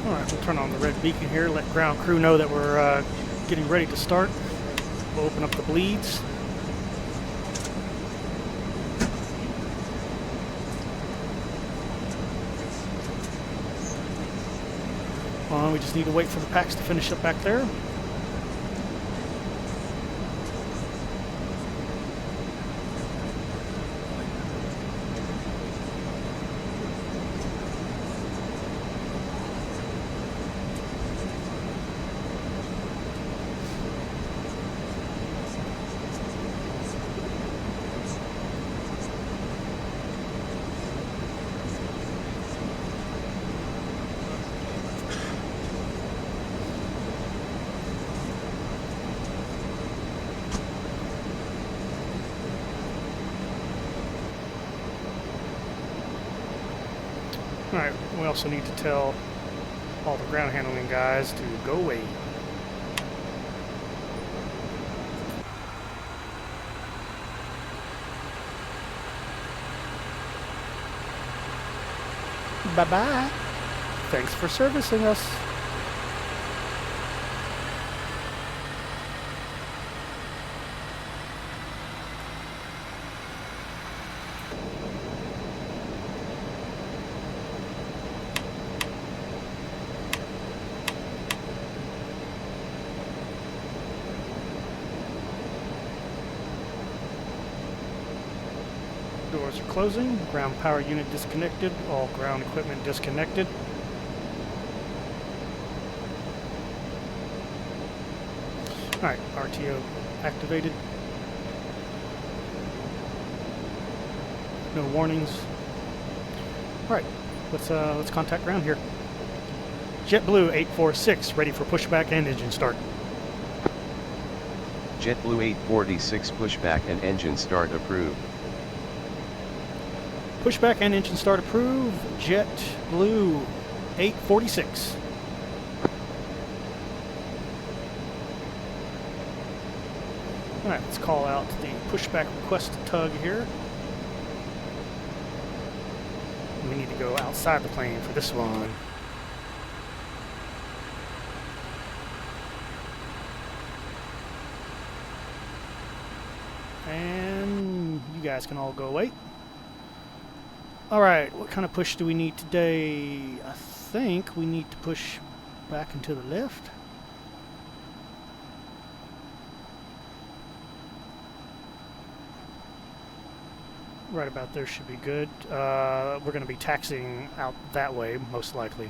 A: Alright, we'll turn on the red beacon here, let ground crew know that we're getting ready to start. We'll open up the bleeds. We just need to wait for the packs to finish up back there. Alright, we also need to tell all the ground handling guys to go away. Bye-bye. Thanks for servicing us. Doors are closing. Ground power unit disconnected. All ground equipment disconnected. Alright, RTO activated. No warnings. Alright, let's contact ground here. JetBlue 846, ready for pushback and engine start.
D: JetBlue 846 pushback and engine start approved.
A: Pushback and engine start approved. JetBlue 846. Alright, let's call out the pushback request tug here. We need to go outside the plane for this one. And you guys can all go away. Alright, what kind of push do we need today? I think we need to push back and to the left. Right about there should be good. We're going to be taxiing out that way, most likely.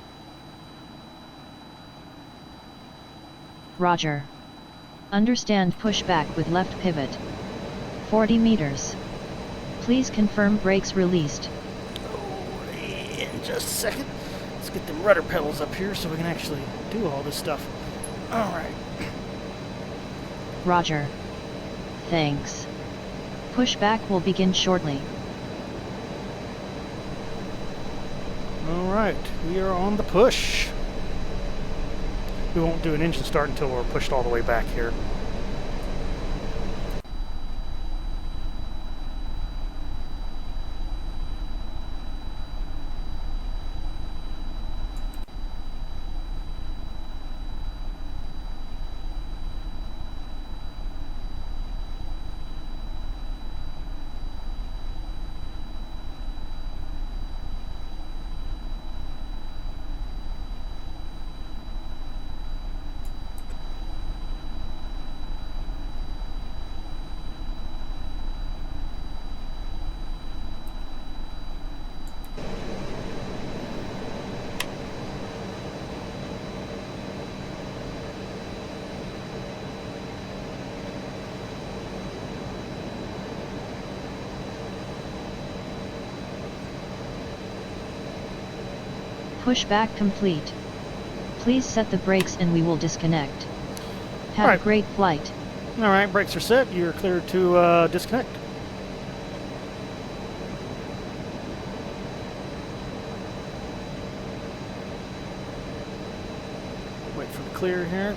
B: Roger. Understand pushback with left pivot. 40 meters. Please confirm brakes released.
A: In just a second. Let's get them rudder pedals up here so we can actually do all this stuff. Alright.
B: Roger. Thanks. Pushback will begin shortly.
A: Alright, we are on the push. We won't do an engine start until we're pushed all the way back here.
B: Pushback complete. Please set the brakes and we will disconnect. Have
A: Alright.
B: a great flight.
A: Alright, brakes are set. You're clear to disconnect. Wait for the clear here.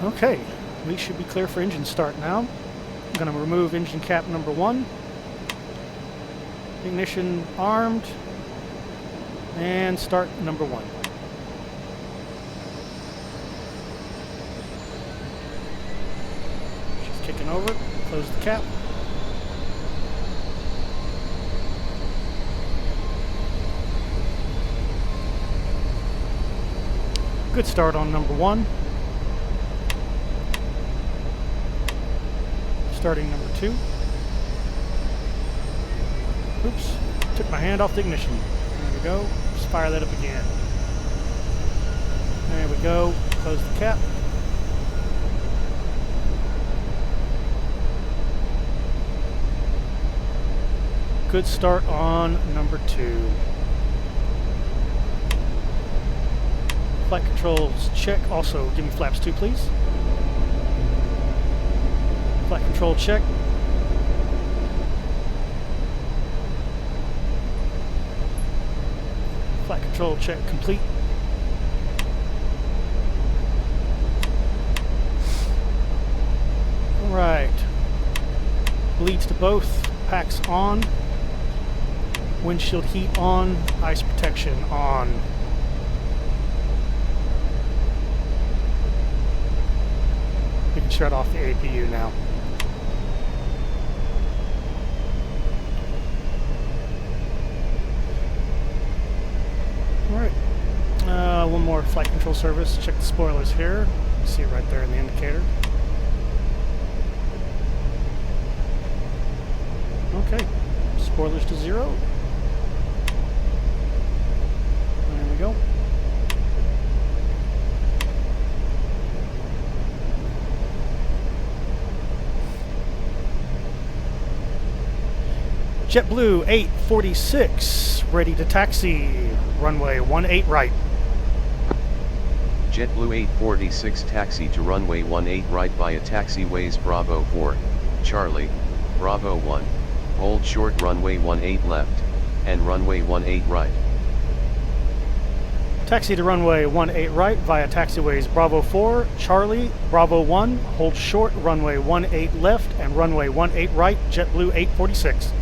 A: Okay, we should be clear for engine start now. I'm going to remove engine cap number 1. Ignition armed. And start number 1. She's kicking over. Close the cap. Good start on number 1. Starting number 2. Oops, took my hand off the ignition. There we go. Let's fire that up again. There we go. Close the cap. Good start on number 2. Flight controls check. Also, give me flaps 2, please. Flight control check. Flight control check complete. Alright. Bleeds to both. Packs on. Windshield heat on. Ice protection on. We can shut off the APU now. Alright. One more flight control service. Check the spoilers here. See it right there in the indicator. Okay. Spoilers to 0. There we go. JetBlue 846, ready to taxi, runway 18 right.
D: JetBlue 846 taxi to runway 18 right via taxiways Bravo 4, Charlie, Bravo 1, hold short runway 18 left, and runway 18 right.
A: Taxi to runway 18 right via taxiways Bravo 4, Charlie, Bravo 1, hold short runway 18 left, and runway 18 right, JetBlue 846.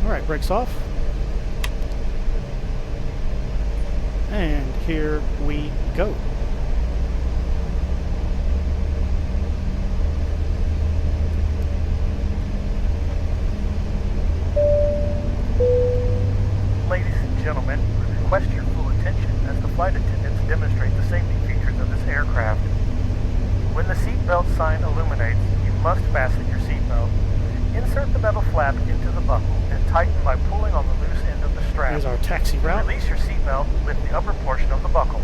A: Alright, brakes off. And here we go.
C: Ladies and gentlemen, we request your full attention as the flight attendants demonstrate the safety features of this aircraft. When the seatbelt sign illuminates, you must fasten your seatbelt. Insert the metal flap into the buckle and tighten by pulling on the loose end of the strap.
A: Here's our taxi route.
C: Release your seatbelt, lift the upper portion of the buckle.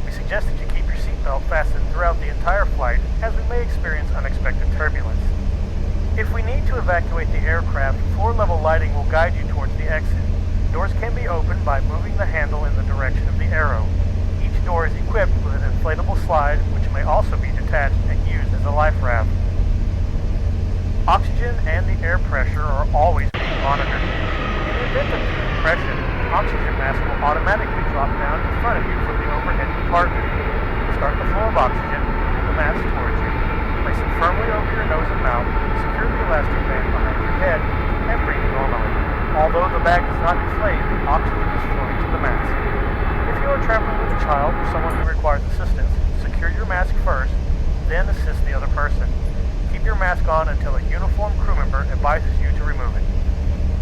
C: We suggest that you keep your seatbelt fastened throughout the entire flight, as we may experience unexpected turbulence. If we need to evacuate the aircraft, floor-level lighting will guide you towards the exit. Doors can be opened by moving the handle in the direction of the arrow. Each door is equipped with an inflatable slide, which may also be detached and used as a life raft. Oxygen and the air pressure are always being monitored. In the event of decompression, the oxygen mask will automatically drop down in front of you from the overhead compartment. Start the flow of oxygen and the mask towards you. Place it firmly over your nose and mouth, secure the elastic band behind your head, and breathe normally. Although the bag does not inflate, oxygen is flowing to the mask. If you are traveling with a child or someone who requires assistance, secure your mask first, then assist the other person. Keep your mask on until a uniformed crew member advises you to remove it.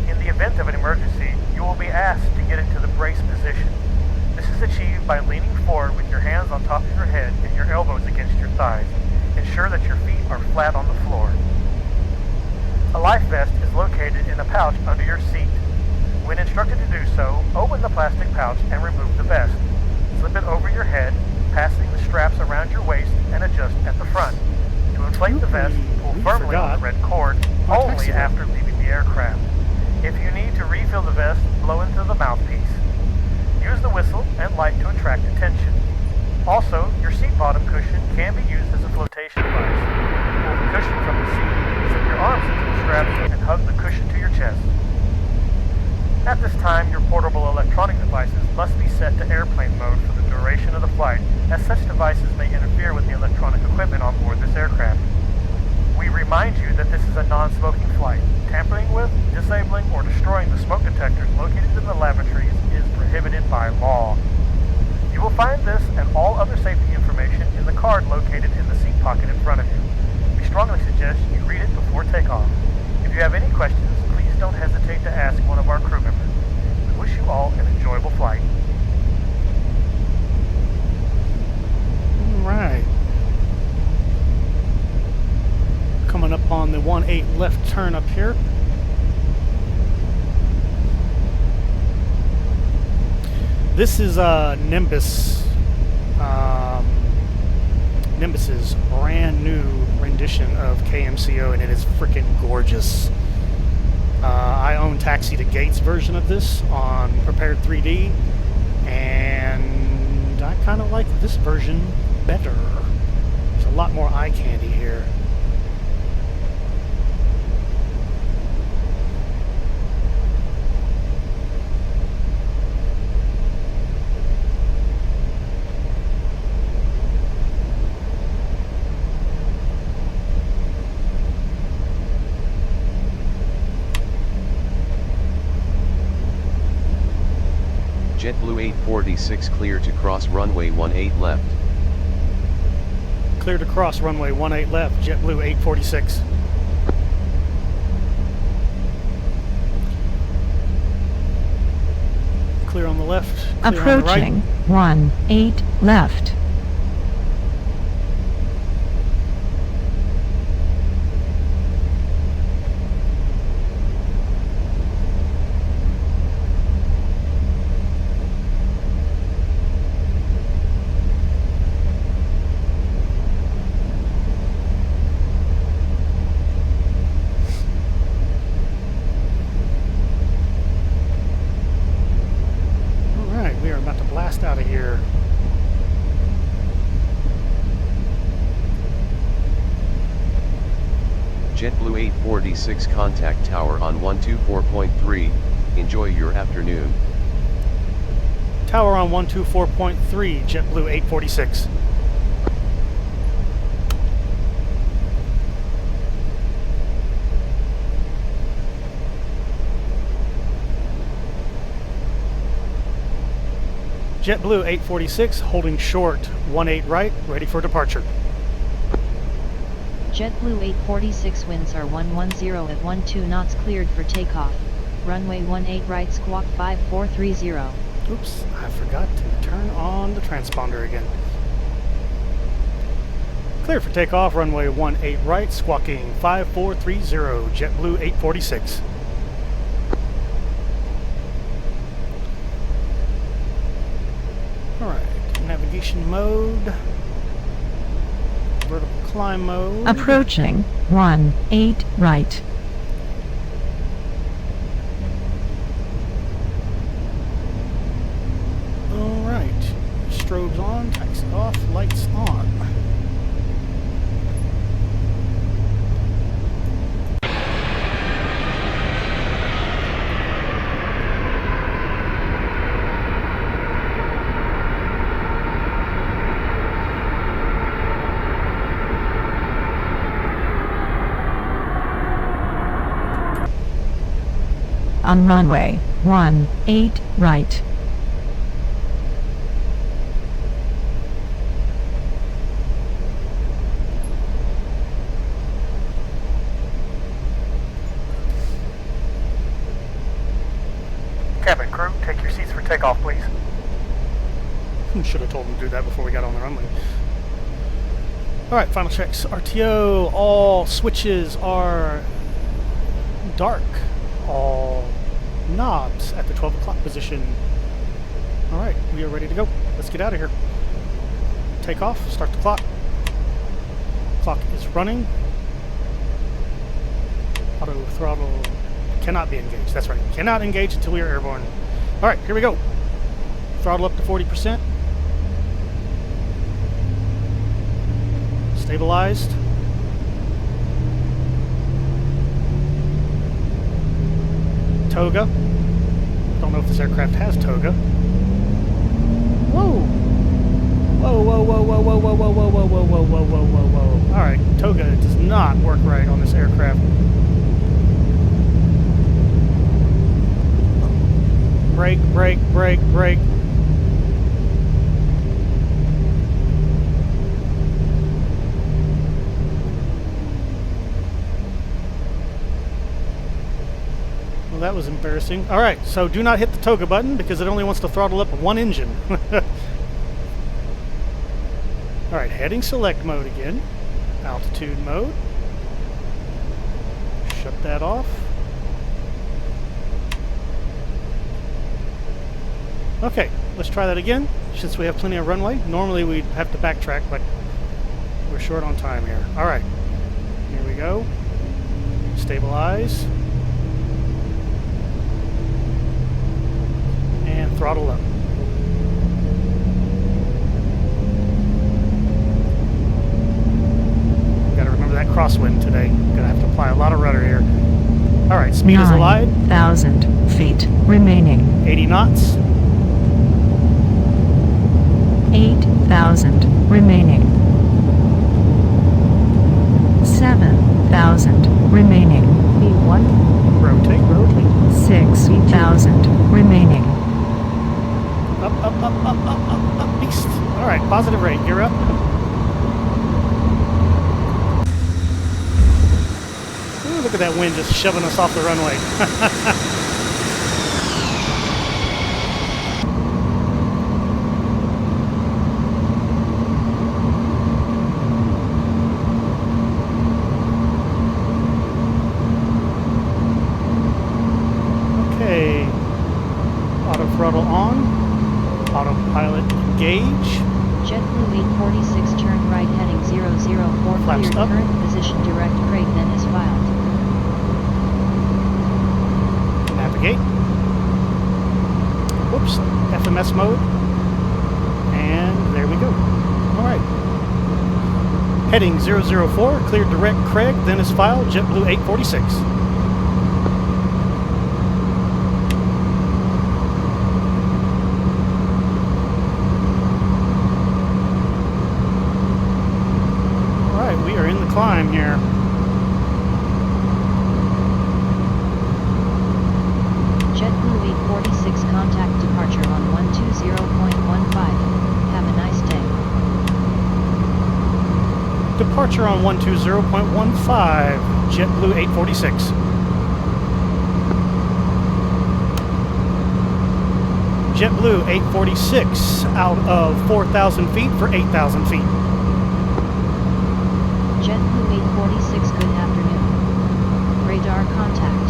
C: In the event of an emergency, you will be asked to get into the brace position. This is achieved by leaning forward with your hands on top of your head and your elbows against your thighs. Ensure that your feet are flat on the floor. A life vest is located in a pouch under your seat. When instructed to do so, open the plastic pouch and remove the vest. Slip it over your head, passing the straps around your waist, and adjust at the front. To inflate the vest, pull firmly on the red cord, only after leaving the aircraft. If you need to refill the vest, blow into the mouthpiece. Use the whistle and light to attract attention. Also, your seat bottom cushion can be used as a flotation device. Pull the cushion from the seat, slip your arms into the straps, and hug the cushion to your chest. At this time, your portable electronic devices must be set to airplane mode for the duration of the flight, as such devices may interfere with the electronic equipment on board this aircraft. We remind you that this is a non-smoking flight. Tampering with, disabling, or destroying the smoke detectors located in the lavatories is prohibited by law. You will find this and all other safety information in the card located in the seat pocket in front of you. We strongly suggest you read it before takeoff. If you have any questions, please don't hesitate to ask one of our crew members. We wish you all an enjoyable flight.
A: All right. Coming up on the 18 left turn up here. This is Nimbus. Nimbus's brand new rendition of KMCO, and it is freaking gorgeous. I own Taxi to Gates version of this on Prepared 3D, and I kind of like this version better. There's a lot more eye candy here.
D: JetBlue 846 clear to cross runway 18 left.
A: Clear to cross runway 18 left, JetBlue 846. Clear on the left, clear
E: approaching
A: on the right.
E: 18 left.
A: Out of here.
D: JetBlue 846 contact tower on 124.3. Enjoy your afternoon.
A: Tower on 124.3, JetBlue 846. JetBlue 846, holding short, 18 right, ready for departure.
B: JetBlue 846 winds are 110 at 12 knots, cleared for takeoff. Runway 18 right, squawk 5430.
A: Oops, I forgot to turn on the transponder again. Clear for takeoff, runway 18 right, squawking 5430, JetBlue 846. Alright, navigation mode, vertical climb mode.
E: Approaching 18 right.
A: Alright, strobes on, taxi off, lights on.
E: On runway 18 right.
C: Cabin crew, take your seats for takeoff, please.
A: Should have told them to do that before we got on the runway. Alright, final checks. RTO, all switches are dark. All knobs at the 12 o'clock position. Alright, we are ready to go. Let's get out of here. Take off, start the clock. Clock is running. Auto throttle cannot be engaged. That's right, cannot engage until we are airborne. Alright, here we go. Throttle up to 40%. Stabilized. Toga. Don't know if this aircraft has toga. Whoa! Whoa, whoa, whoa, whoa, whoa, whoa, whoa, whoa, whoa, whoa, whoa, whoa, whoa, whoa, whoa. Alright, toga does not work right on this aircraft. Brake, brake, brake, brake. That was embarrassing. Alright, so do not hit the toga button because it only wants to throttle up one engine. Alright, heading select mode again. Altitude mode. Shut that off. Okay, let's try that again since we have plenty of runway. Normally we'd have to backtrack, but we're short on time here. Alright, here we go. Stabilize. And throttle up. Speed is allied.
E: 9,000 feet remaining.
A: 80 knots.
E: 8,000 remaining. 7,000 remaining.
B: V1.
A: Rotate.
B: Rotate.
E: 6,000 remaining.
A: Up, up, up, up, up, up, up, beast. All right, positive rate, you're up. Ooh, look at that wind just shoving us off the runway. Okay. Auto throttle on. Autopilot engage.
B: JetBlue 846 turn right heading 004
A: Flaps
B: cleared
A: up.
B: current position direct brake then is filed.
A: Navigate. Whoops. FMS mode. And there we go. All right. Heading 004, cleared direct Craig, then is filed, JetBlue 846. We are in the climb here.
B: JetBlue 846 contact departure on 120.15. Have a nice day.
A: Departure on 120.15, JetBlue 846. JetBlue 846 out of 4,000 feet for 8,000 feet.
B: JetBlue 846 good afternoon. Radar contact.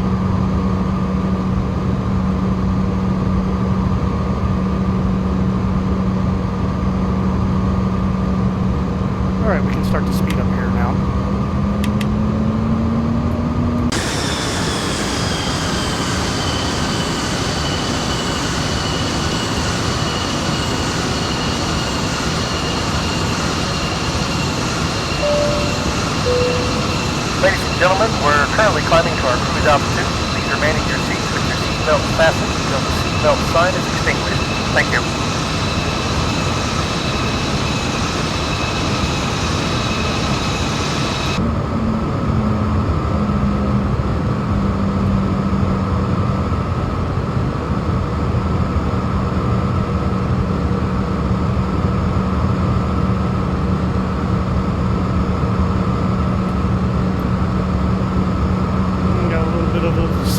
A: Alright, we can start to speed up here now.
C: Ladies and gentlemen, we're currently climbing to our cruise altitude. Please remain in your seats with your seatbelt fastened until the seatbelt sign is extinguished. Thank you.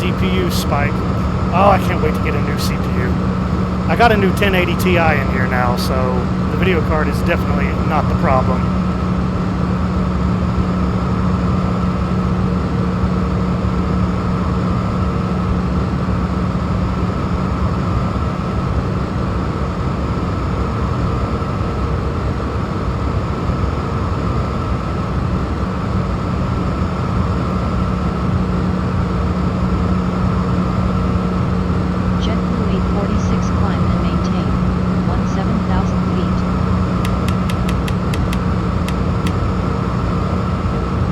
A: CPU spike. Oh, I can't wait to get a new CPU. I got a new 1080 Ti in here now, so the video card is definitely not the problem.
B: JetBlue 846 climb and maintain 17,000 feet.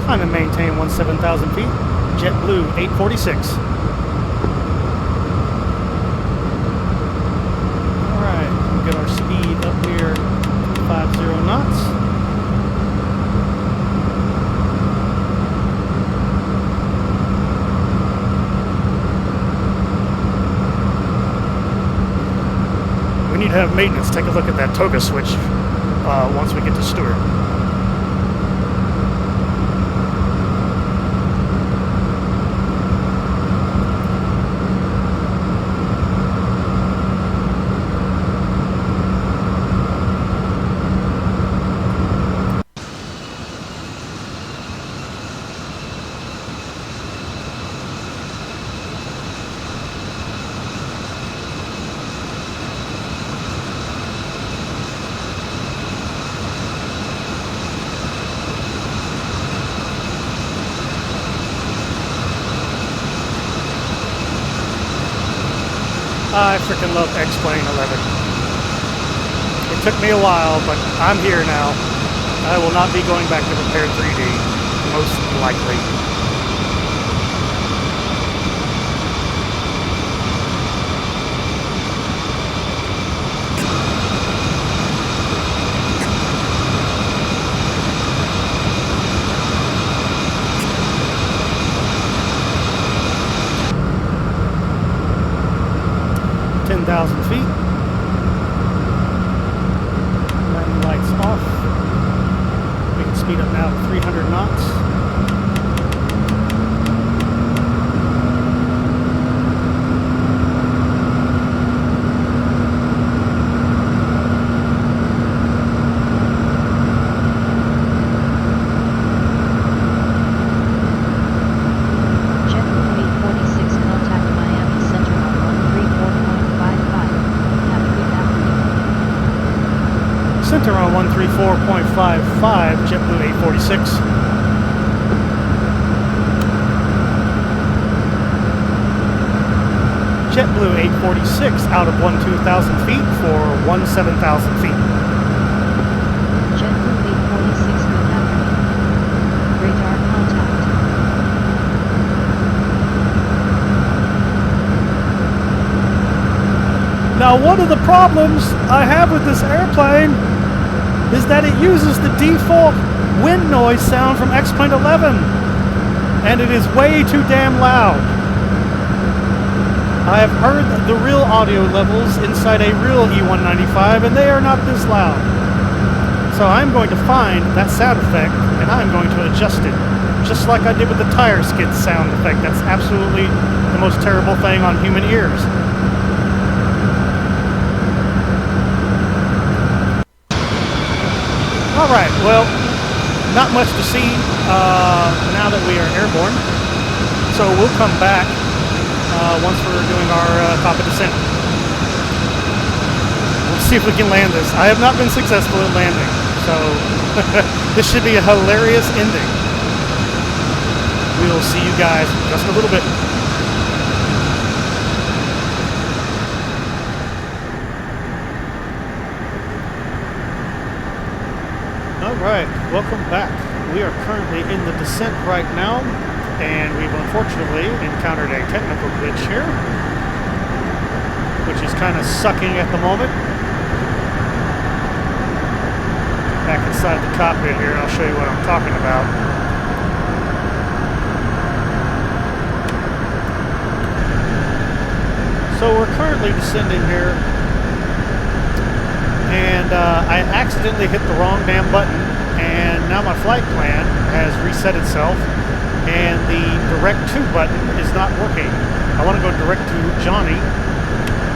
A: Climb and maintain 17,000 feet. JetBlue 846. Alright, we'll get our speed up here to 50 knots. We need to have maintenance take a look at that toga switch once we get to Stewart. I freaking love X-Plane 11. It took me a while, but I'm here now. I will not be going back to repair 3D, most likely. 7,000 feet. Landing lights off. We can speed up now to 300 knots. Center on 134.55, JetBlue 846. JetBlue 846 out of 12,000 feet for 17,000 feet.
B: JetBlue 846, good afternoon. Radar contact.
A: Now, one of the problems I have with this airplane is that it uses the default wind noise sound from X-Plane 11, and it is way too damn loud. I have heard the real audio levels inside a real E195, and they are not this loud. So I'm going to find that sound effect, and I'm going to adjust it, just like I did with the tire skid sound effect. That's absolutely the most terrible thing on human ears. Alright, well, not much to see now that we are airborne, so we'll come back once we're doing our Cockpit descent. We'll see if we can land this. I have not been successful at landing, so this should be a hilarious ending. We'll see you guys in just a little bit. Alright, welcome back. We are currently in the descent right now, and we've unfortunately encountered a technical glitch here, which is kind of sucking at the moment. Back inside the cockpit here, I'll show you what I'm talking about. So we're currently descending here, and I accidentally hit the wrong damn button, and now my flight plan has reset itself, and the direct to button is not working. I want to go direct to Johnny,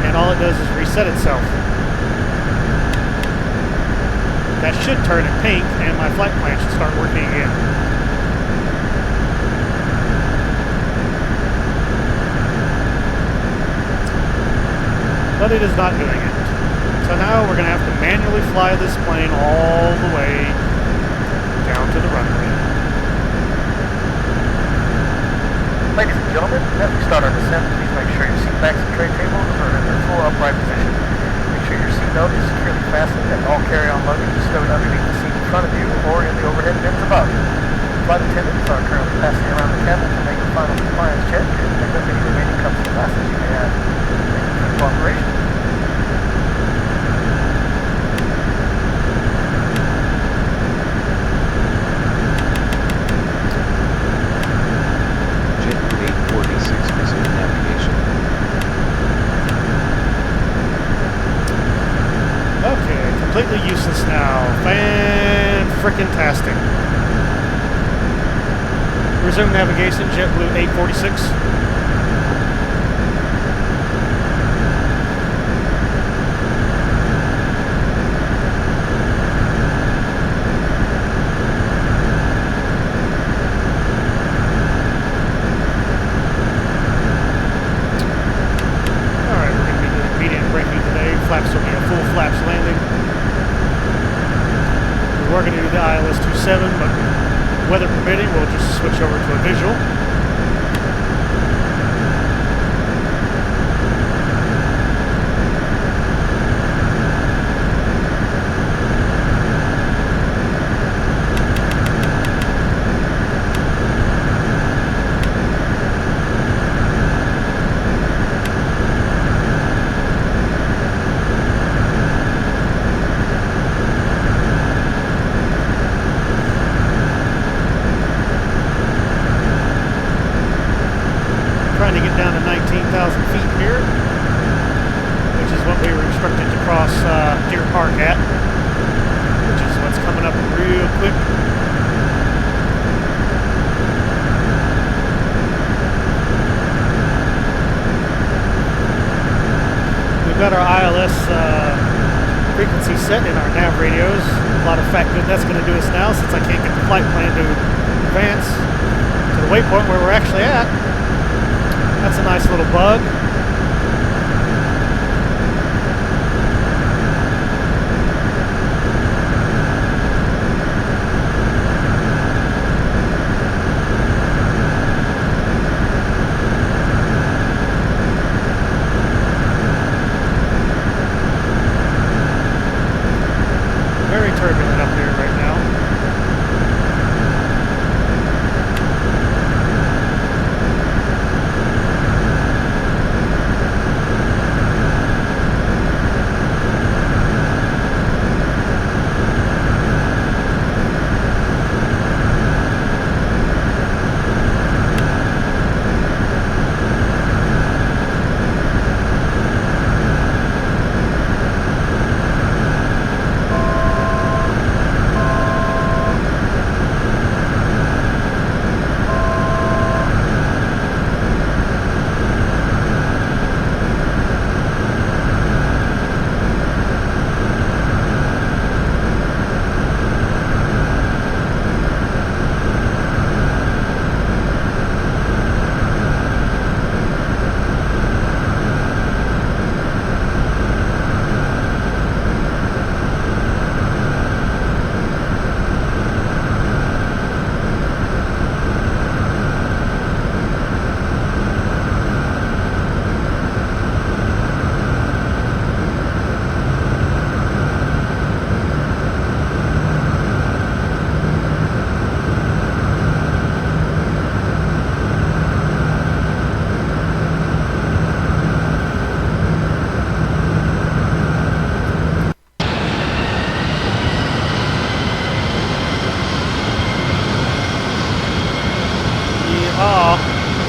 A: and all it does is reset itself. That should turn it pink, and my flight plan should start working again. But it is not doing it. So now we're going to have to manually fly this plane all the way down to the runway.
C: Ladies and gentlemen, as we start our descent, please make sure your seat backs and tray tables are in their full upright position. Make sure your seatbelt is securely fastened and all carry-on luggage is stowed underneath the seat in front of you or in the overhead bins above. Flight attendants are currently passing around the cabin to make a final compliance check and pick up any remaining cups and glasses you may have. Thank you for your cooperation.
A: Completely useless now. Fan-frickin-tastic. Resume navigation, JetBlue 846. Alright, we're going to be doing medium braking today. Flaps will be a full flaps landing. We're going to do the ILS 27, but weather permitting, we'll just switch over to a visual. across Deer Park at, which is what's coming up real quick. We've got our ILS frequency set in our nav radios. A lot of fact good that's going to do us now, since I can't get the flight plan to advance to the waypoint where we're actually at. That's a nice little bug. Very turbulent up here right now.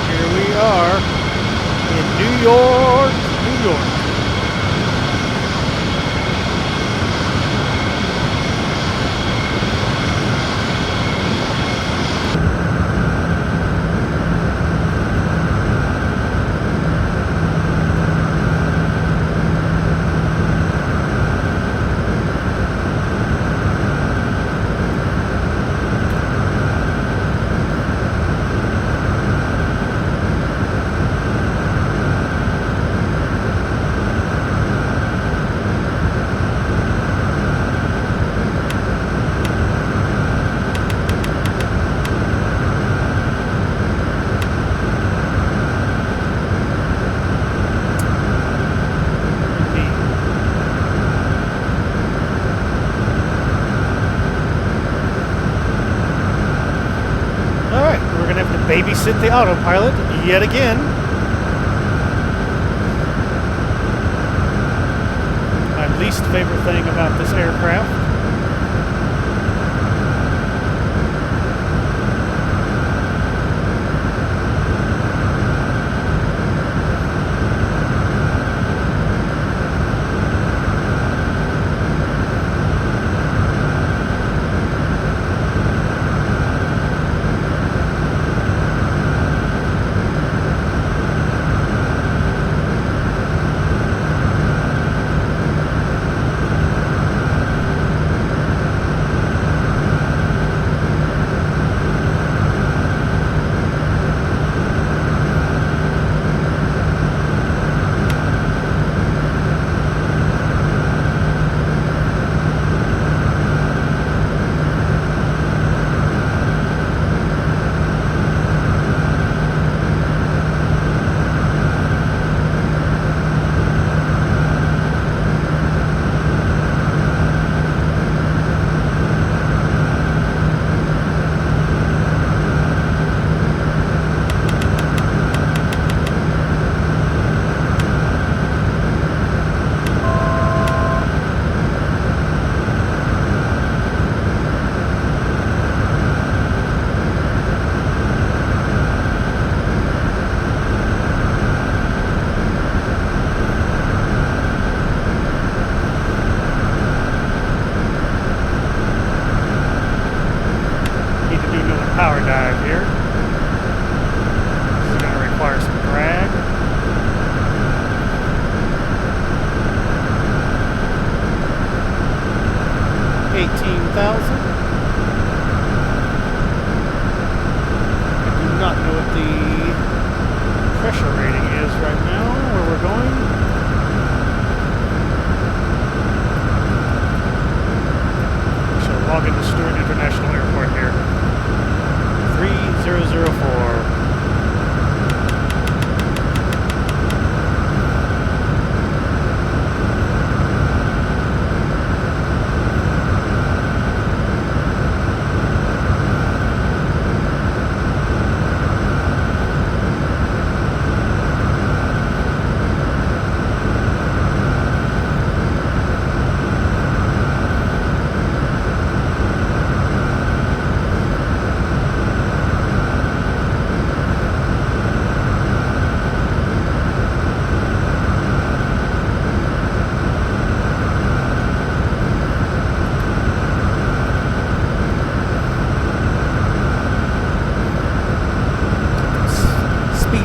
A: Here we are in New York, New York. Babysit the autopilot yet again. My least favorite thing about this aircraft. 18,000. I do not know what the pressure rating is right now, where we're going. We shall log into Stewart International Airport here. 3004.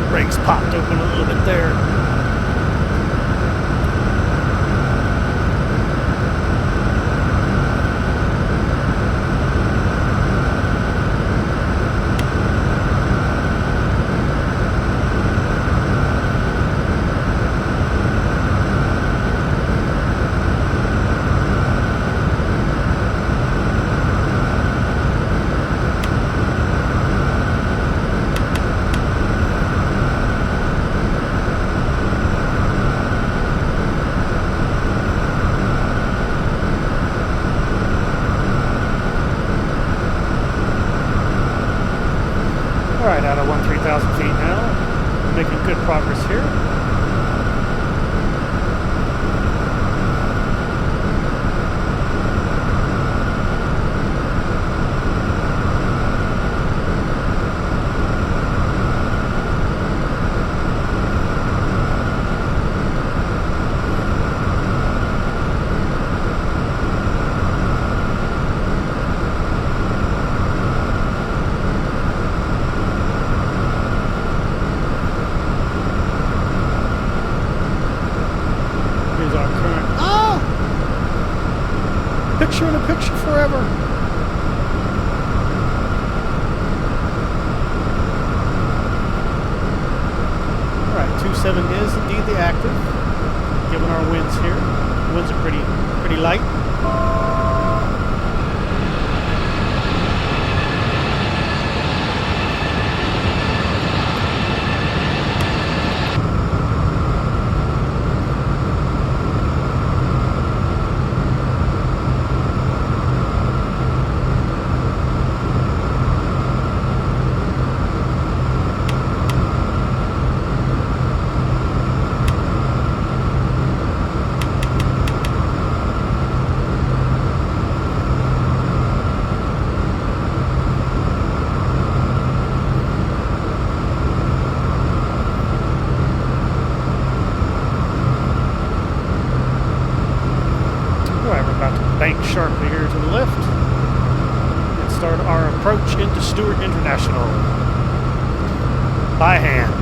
A: Brakes popped open a little bit there. Alright, out of 13,000 feet now. Making good progress here. Picture in a picture forever. Alright, 27 is indeed the active. Given our winds here. The winds are pretty light. Bank sharply here to the left and start our approach into Stewart International by hand.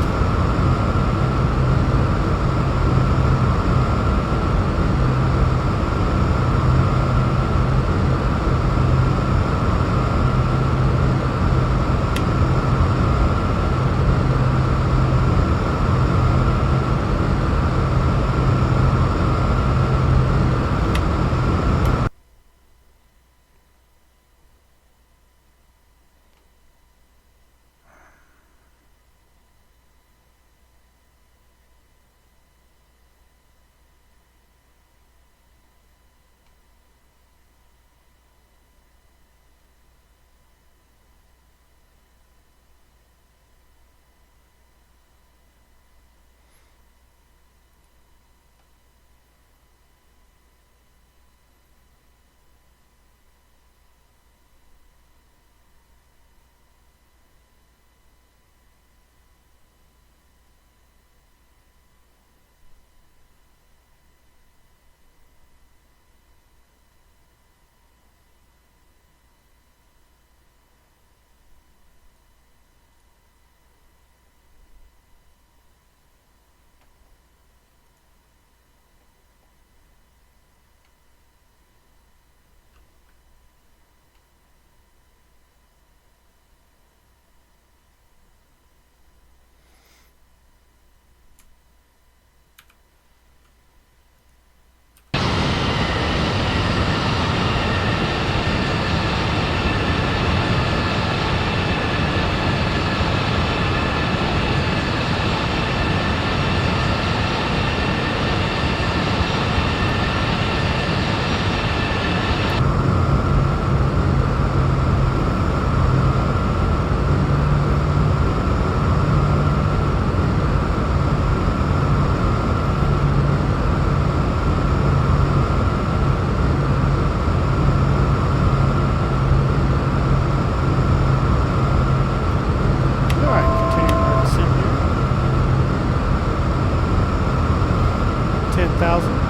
A: 3,000.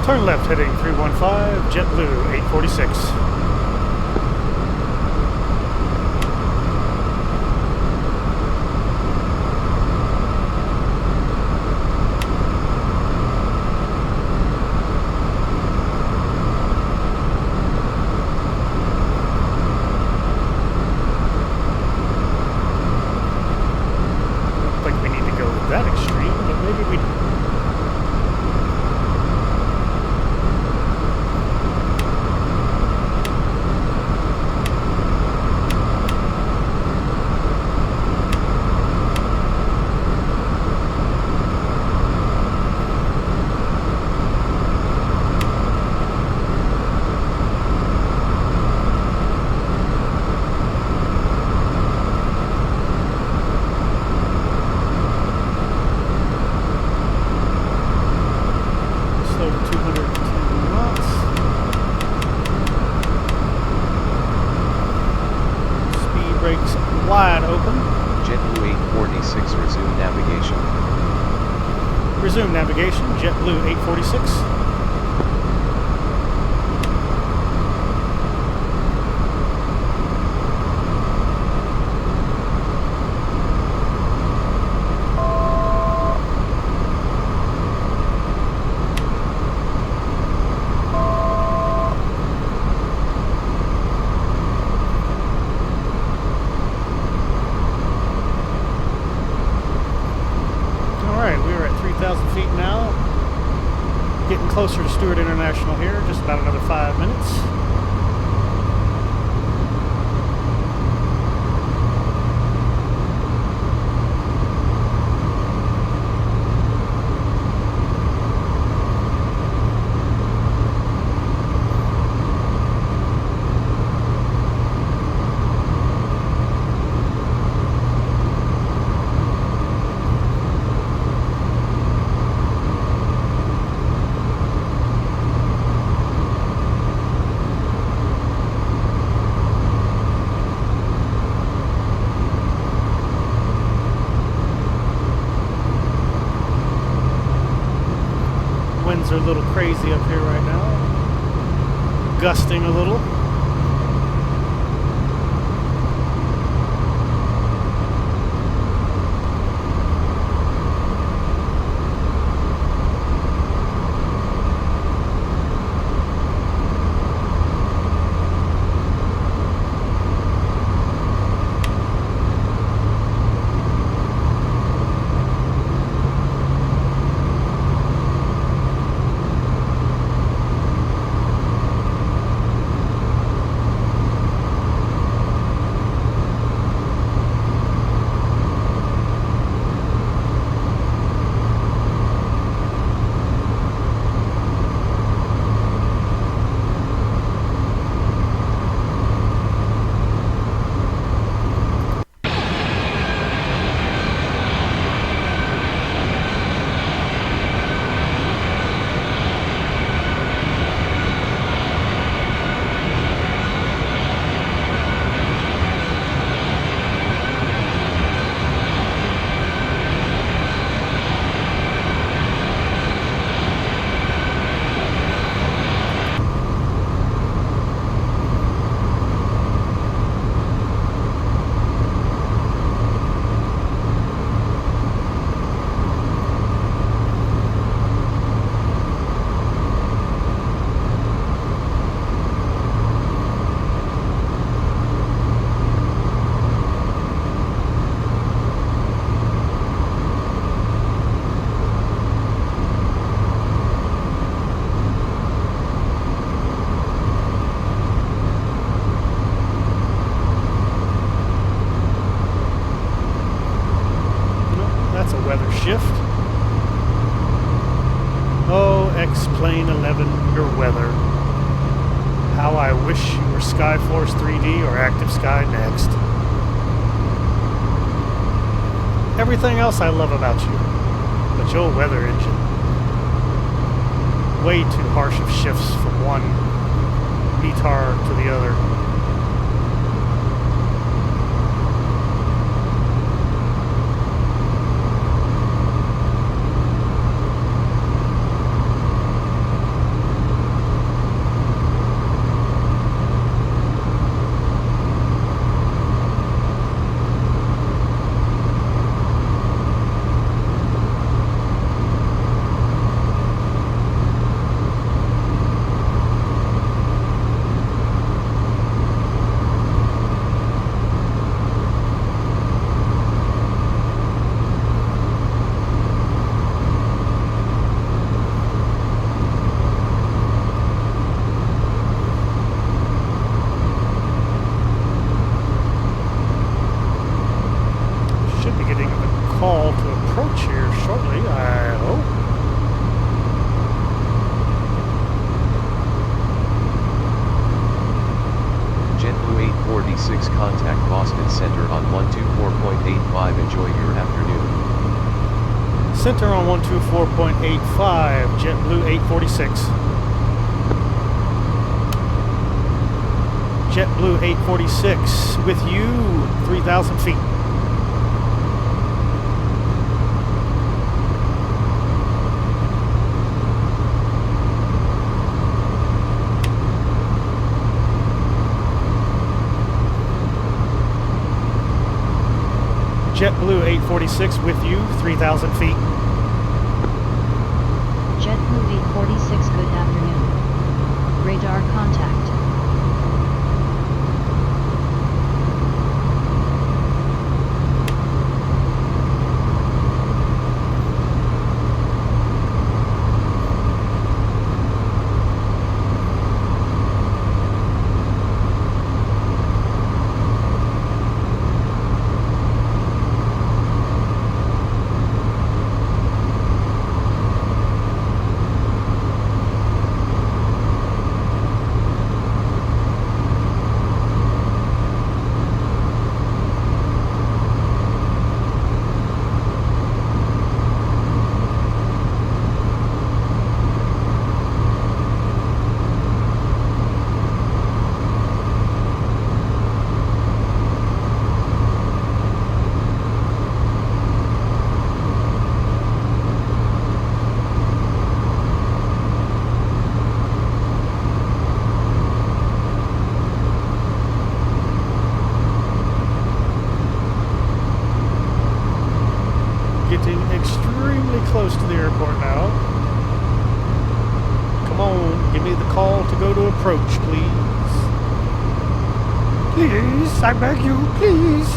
A: Turn left heading 315, JetBlue 846. Wide open.
D: JetBlue 846, resume navigation.
A: Resume navigation, JetBlue 846. 3,000 feet now. Getting closer to Stewart International here, just about another 5 minutes. Winds are a little crazy up here right now, gusting a little. Shift. Oh, X-Plane 11, your weather. How I wish you were Skyforce 3D or Active Sky Next. Everything else I love about you, but your weather engine. Way too harsh of shifts from one VTOL to the other.
D: Contact Boston Center on 124.85. Enjoy your afternoon.
A: Center on 124.85, JetBlue 846. JetBlue 846 with you, 3,000 feet. JetBlue 846 with you, 3,000 feet.
B: JetBlue 846, good afternoon. Radar contact.
A: getting extremely close to the airport now. Come on, give me the call to go to approach, please. Please, I beg you, please.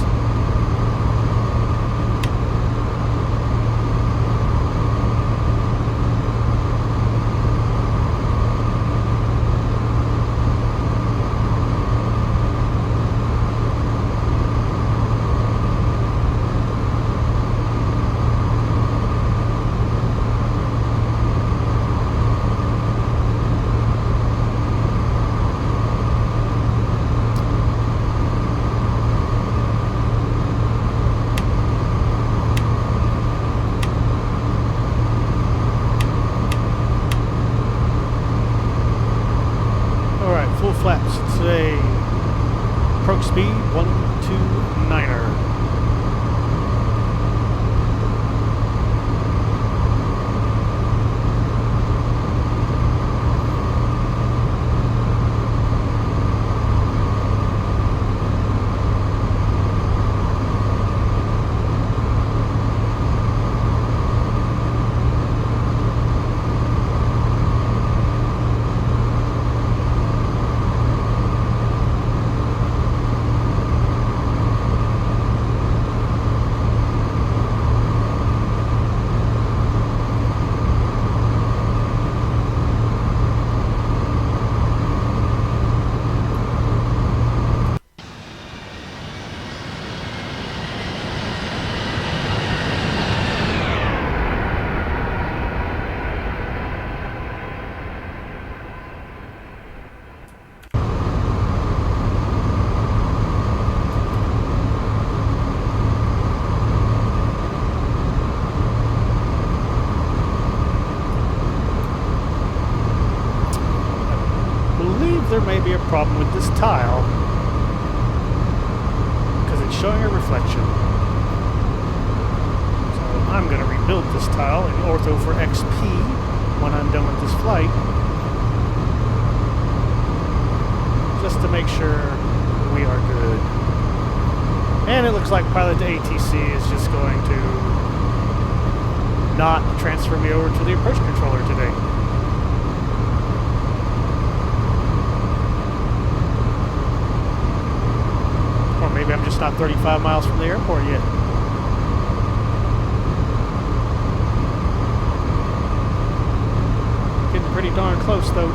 A: Full flaps today. Approach speed 129er. There may be a problem with this tile because it's showing a reflection. So I'm going to rebuild this tile in ortho for XP when I'm done with this flight, just to make sure we are good. And it looks like pilot to ATC is just going to not transfer me over to the approach controller today. Maybe I'm just not 35 miles from the airport yet. Getting pretty darn close though.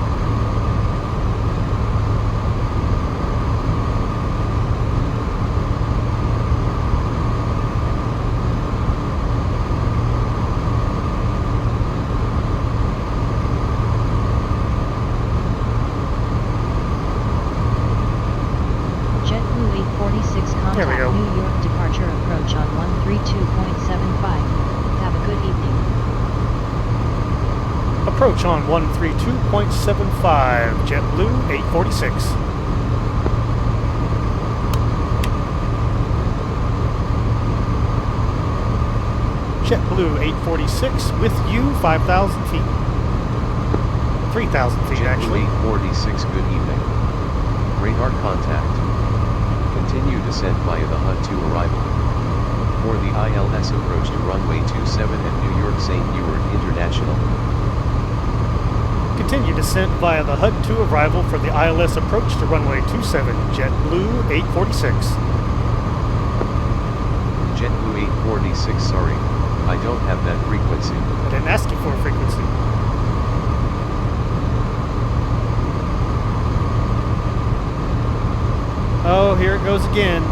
B: There we go. New York departure approach on 132.75. Have a good evening.
A: Approach on 132.75. JetBlue 846. JetBlue 846 with you 5,000 feet. 3,000 feet actually.
D: JetBlue 846, good evening. Radar contact. Continue descent via the HUD to arrival. For the ILS approach to runway 27 at New York St. Newark International.
A: Continue descent via the HUD to arrival for the ILS approach to runway 27, JetBlue 846.
D: JetBlue 846, sorry, I don't have that frequency.
A: I didn't ask you for a frequency. Oh, here it goes again.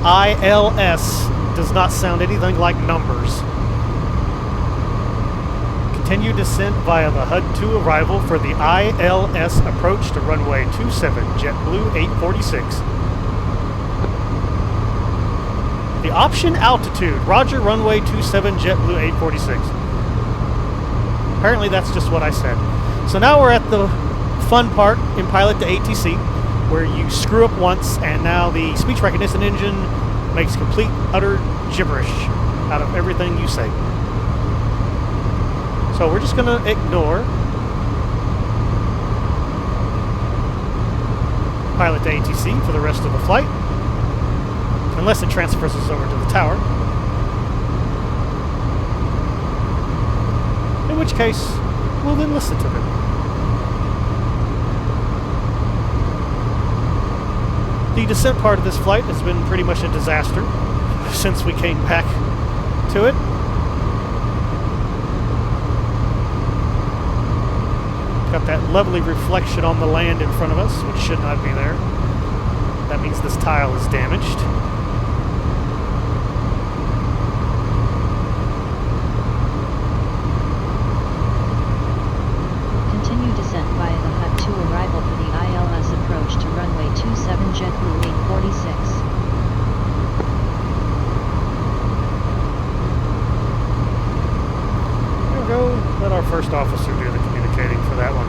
A: ILS does not sound anything like numbers. Continue descent via the HUD to arrival for the ILS approach to runway 27, JetBlue 846. The option altitude, Roger, runway 27, JetBlue 846. Apparently that's just what I said. So now we're at the fun part in pilot to ATC, where you screw up once and now the speech recognition engine makes complete, utter gibberish out of everything you say. So we're just going to ignore pilot to ATC for the rest of the flight, unless it transfers us over to the tower. which case, we'll then listen to them. The descent part of this flight has been pretty much a disaster since we came back to it. Got that lovely reflection on the land in front of us, which should not be there. That means this tile is damaged.
B: Continue descent via the hut to arrival for the ILS approach to runway 27 JetBlue 846.
A: There we go. Let our first officer do the communicating for that one.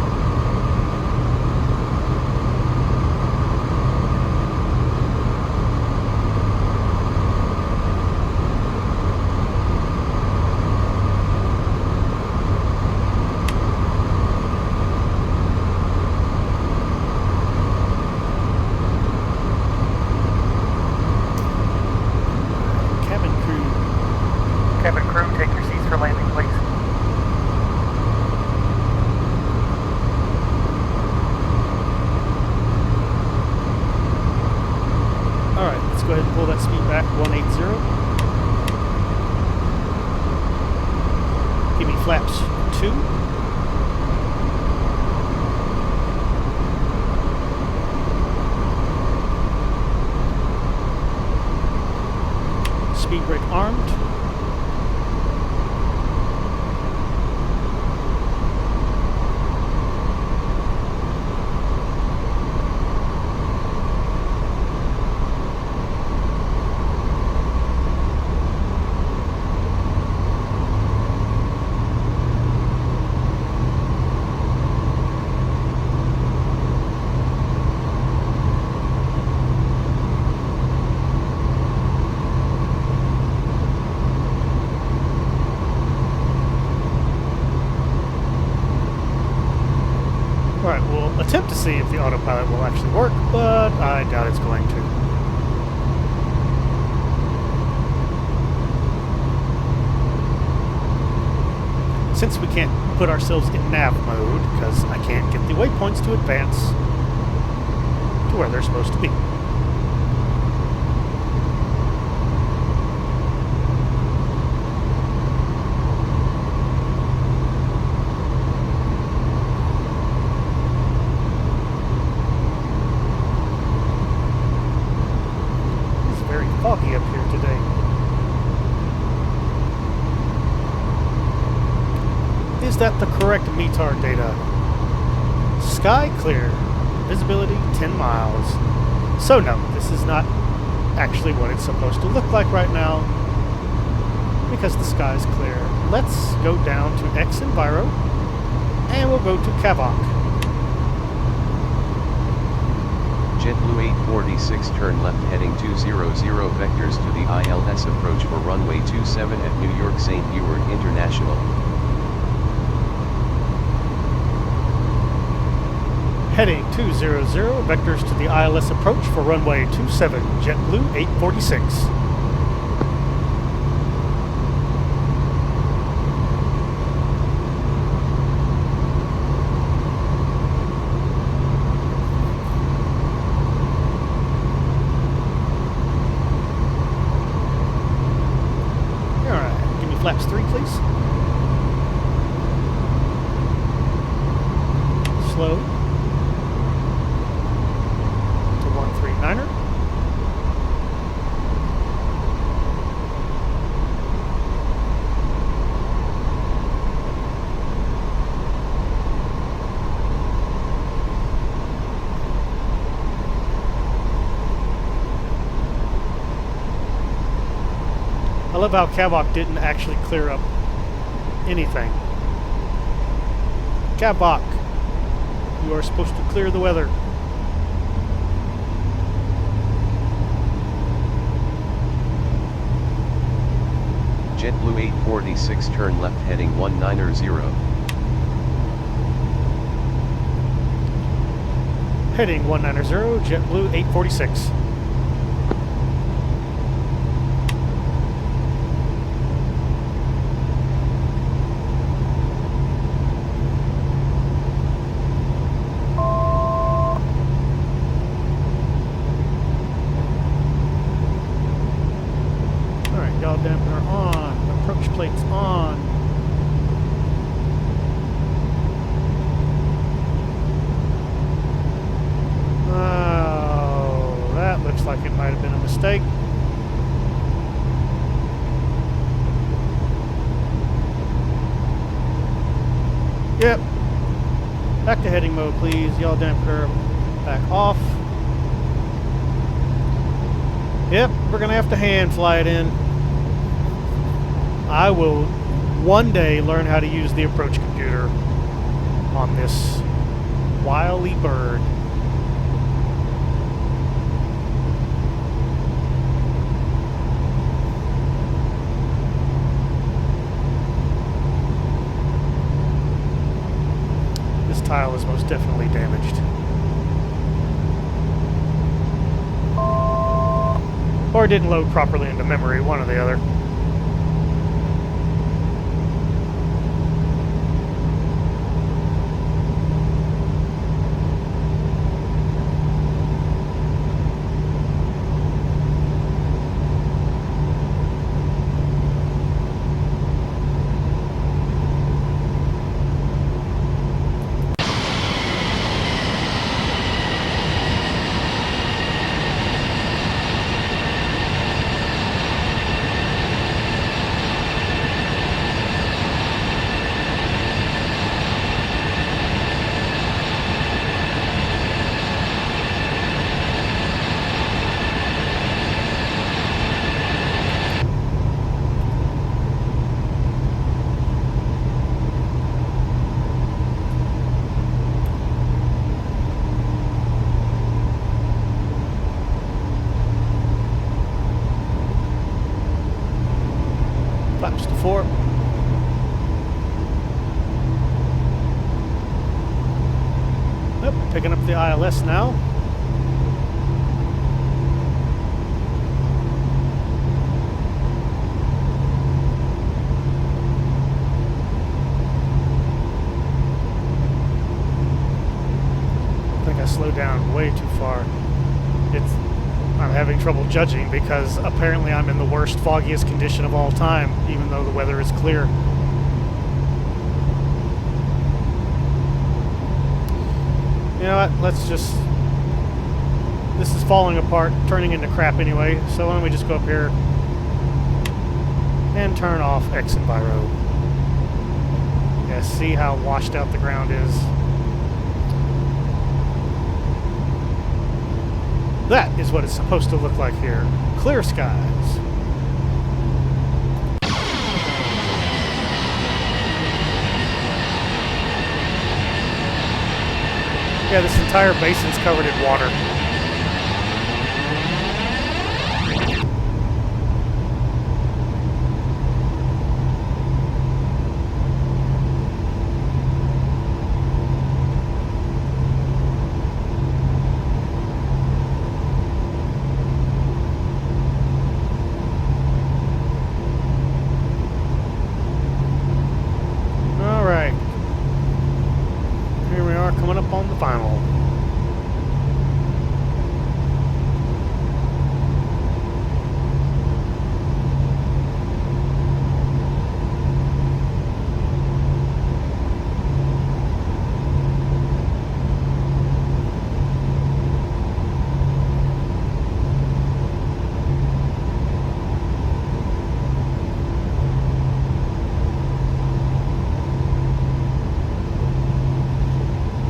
C: Cabin crew, take your seats for landing, please.
A: Alright, let's go ahead and pull that speed back 180. Give me flaps 2. Speed brake armed. Alright, we'll attempt to see if the autopilot will actually work, but I doubt it's going to. Since we can't put ourselves in nav mode, because I can't get the waypoints to advance to where they're supposed to be. Foggy up here today. Is that the correct METAR data? Sky clear. Visibility 10 miles. So no, this is not actually what it's supposed to look like right now because the sky is clear. Let's go down to xEnviro and we'll go to KSWF.
D: JetBlue 846 turn left heading 200 vectors to the ILS approach for runway 27 at New York St. Ewart International.
A: Heading 200 vectors to the ILS approach for runway 27 JetBlue 846. Flaps 3, please. Slow. To 139er. I love how KSWF didn't actually clear up anything. KSWF, you are supposed to clear the weather.
D: JetBlue 846 turn left heading 190.
A: Heading 190, JetBlue 846. Lights on. Oh, that looks like it might have been a mistake. Yep. Back to heading mode, please. Yaw damper back off. Yep, we're going to have to hand fly it in. I will one day learn how to use the approach computer on this wily bird. This tile is most definitely damaged. Or it didn't load properly into memory, one or the other. Flaps to 4. Yep, picking up the ILS now. I think I slowed down way too far. I'm having trouble judging because apparently I'm in the worst, foggiest condition of all time, even though the weather is clear. You know what, let's just... This is falling apart, turning into crap anyway, so why don't we just go up here and turn off xEnviro. Yeah, see how washed out the ground is. That is what it's supposed to look like here. Clear skies. Yeah, this entire basin's covered in water. On the final.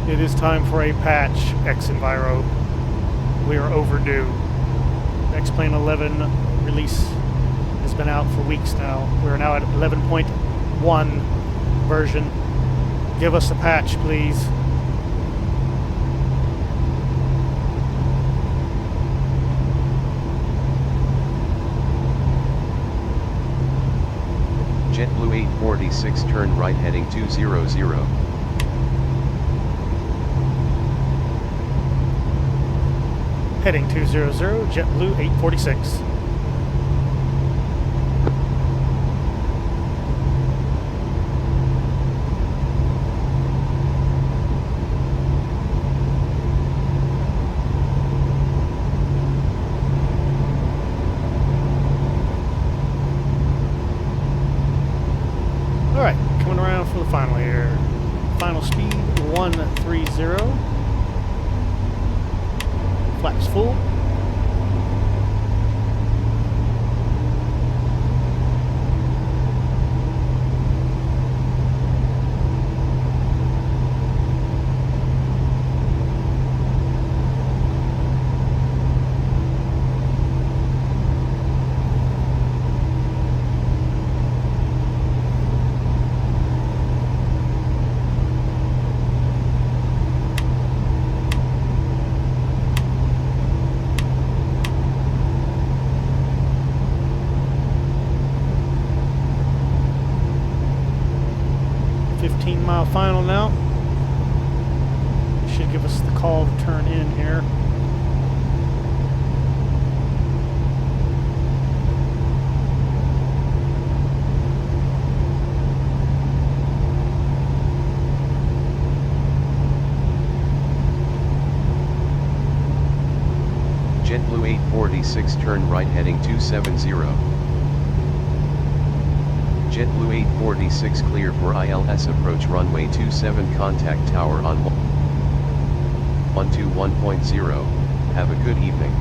A: It is time for a patch, xEnviro. We are overdue. X-Plane 11 release has been out for weeks now. We're now at 11.1 version. Give us a patch, please.
D: JetBlue 846 turn right heading 200.
A: Heading 200, JetBlue 846. Alright, coming around for the final here. Final speed 130. Flaps full. Mile final now. Should give us the call to turn in here.
D: JetBlue 846 turn right heading 270. JetBlue 846 clear for ILS approach runway 27 contact tower on 121.0. Have a good evening.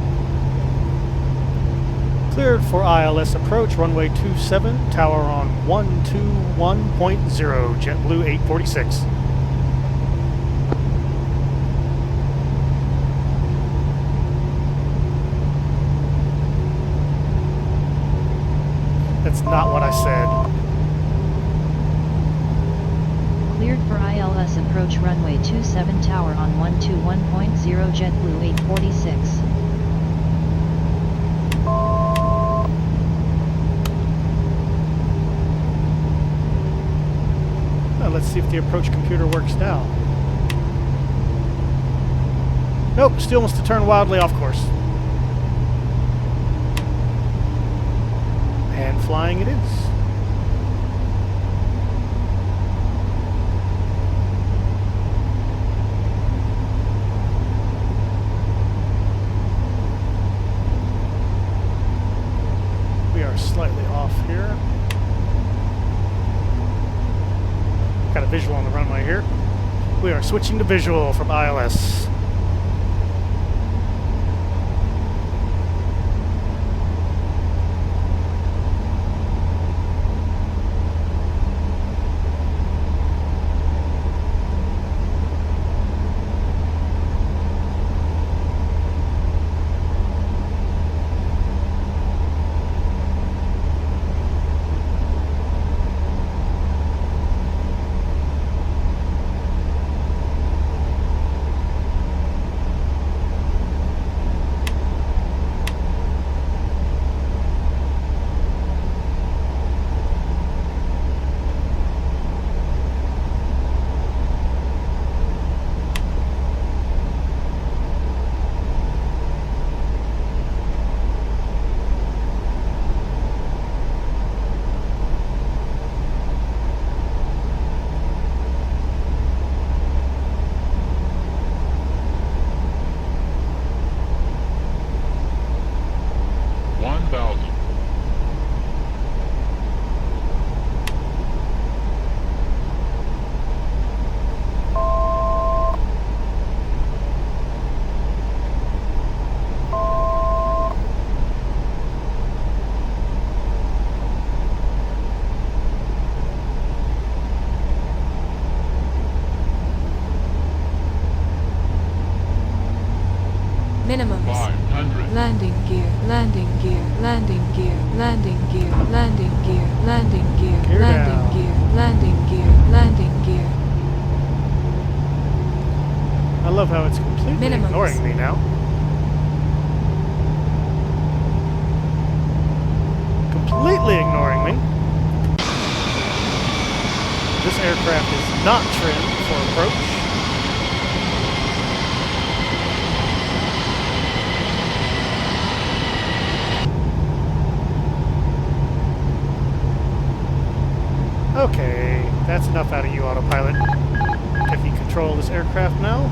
A: Cleared for ILS approach runway 27 tower on 121.0 JetBlue 846. That's not what I said.
B: Cleared for ILS approach runway 27 tower on 121.0 JetBlue 846.
A: Well, let's see if the approach computer works now. Nope, still wants to turn wildly off course. And flying it is. We are slightly off here. Got a visual on the runway here. We are switching to visual from ILS.
F: Minimums.
G: 500.
F: Landing gear, landing gear, landing gear, landing gear, landing gear, landing gear,
A: Gear
F: landing
A: down.
F: gear, landing gear, landing gear.
A: I love how it's completely
F: Minimums.
A: ignoring me now. Completely ignoring me. This aircraft is not trimmed for approach. Okay, that's enough out of you, autopilot. If you control this aircraft now.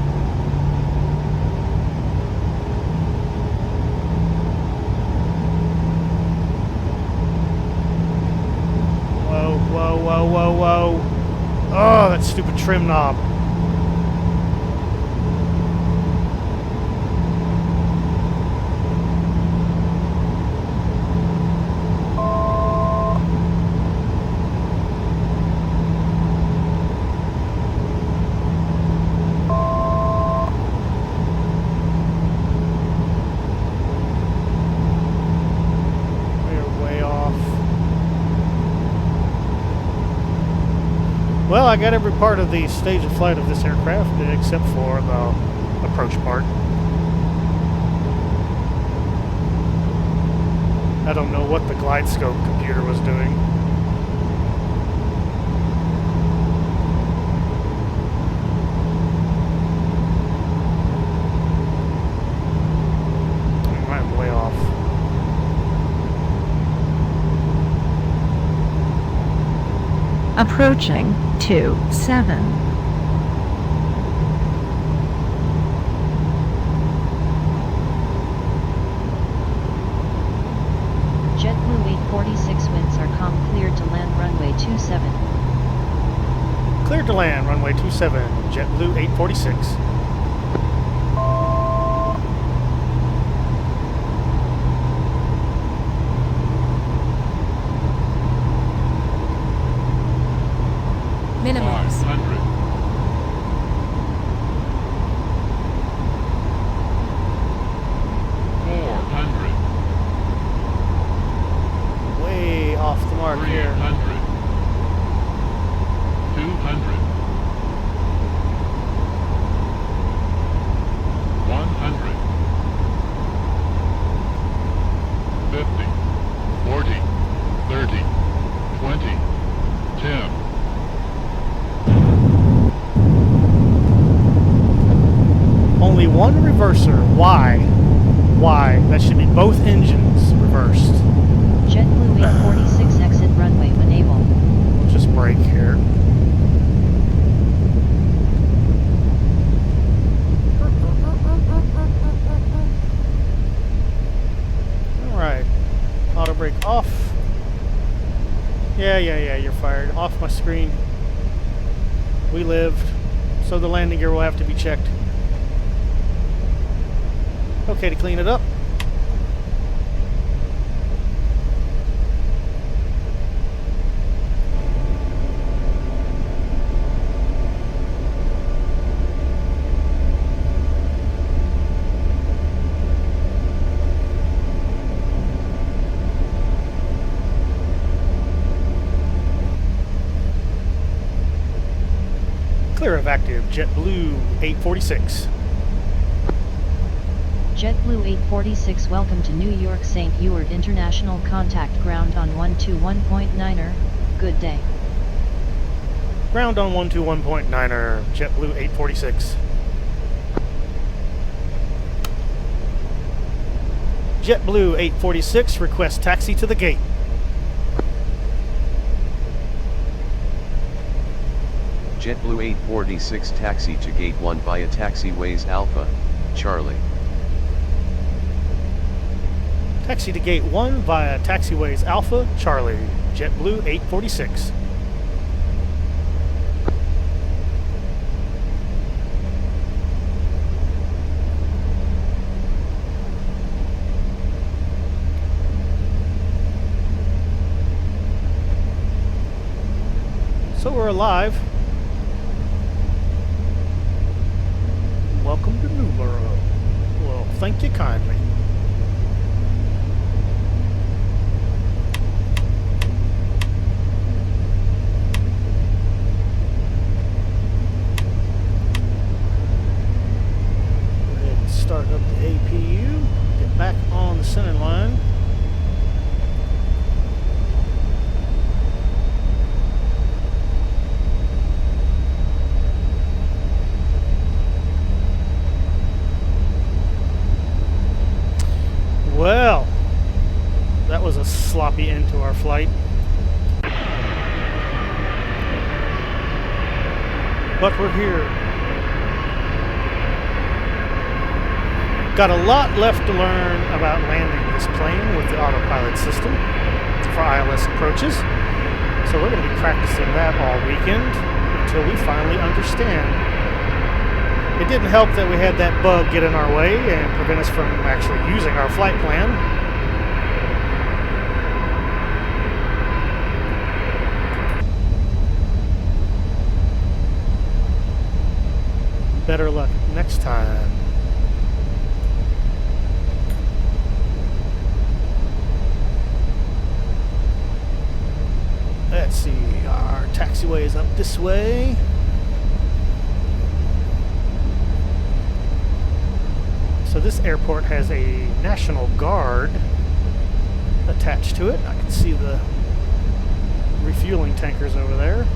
A: Whoa, whoa, whoa, whoa, whoa. Oh, that stupid trim knob. Well, I got every part of the stage of flight of this aircraft except for the approach part. I don't know what the glide scope computer was doing. I'm way off.
E: Approaching 27.
B: JetBlue 846 winds are calm, cleared to land runway 27.
A: Cleared to land, runway 27, JetBlue 846.
F: Minimize.
G: 500. 400.
A: Way off the mark here.
G: 300. 200. 100. 50. 40. 30. 20. 10.
A: Only one reverser. Why? Why? That should be both engines reversed.
B: JetBlue 846 exit runway when able.
A: Just brake here. Alright. Auto brake off. Yeah, you're fired. Off my screen. We lived. So the landing gear will have to be checked. Okay, to clean it up. Clear of active JetBlue 846.
B: JetBlue 846 welcome to New York St. Ewart International Contact ground on 121.9er. Good day.
A: Ground on 121.9er, JetBlue 846. JetBlue 846 request taxi to the gate.
D: JetBlue 846 taxi to gate 1 via taxiways Alpha, Charlie.
A: Taxi to gate 1 via taxiways Alpha, Charlie, JetBlue 846. So we're alive. Welcome to Newborough. Well, thank you kindly. Go ahead and start up the APU. Get back on the center line. Well, that was a sloppy end to our flight. But we're here. Got a lot left to learn about landing this plane with the autopilot system for ILS approaches. So we're going to be practicing that all weekend until we finally understand. It didn't help that we had that bug get in our way and prevent us from actually using our flight plan. Better luck next time. Let's see, our taxiway is up this way. So this airport has a National Guard attached to it. I can see the refueling tankers over there.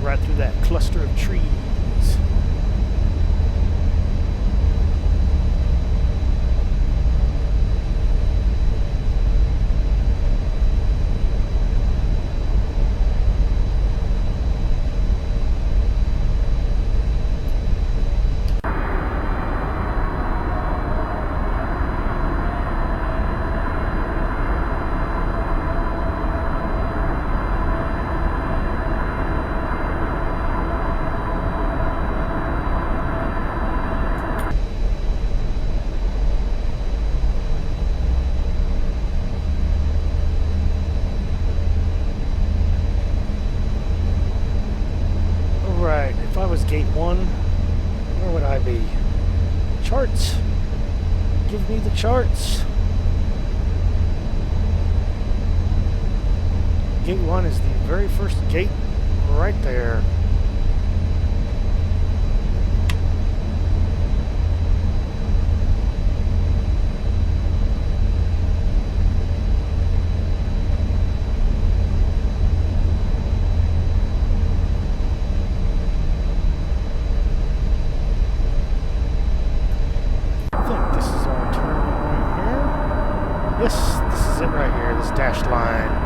A: Right through that cluster of trees. If I was gate 1, where would I be? Charts. Give me the charts. Gate 1 is the very first gate right there. Yes, this is it right here, this dashed line.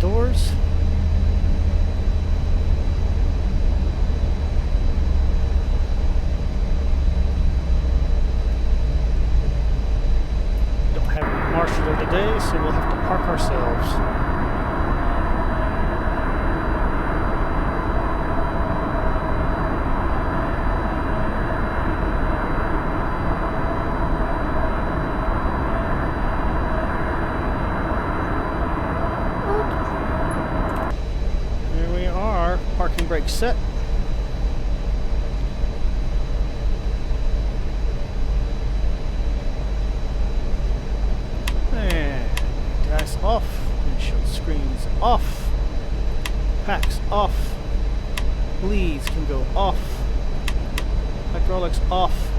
A: Doors. Don't have a marshaller today, so we'll have to park ourselves. Parking brake set. And gas off. Windshield screens off. Packs off. Bleeds can go off. Hydraulics off.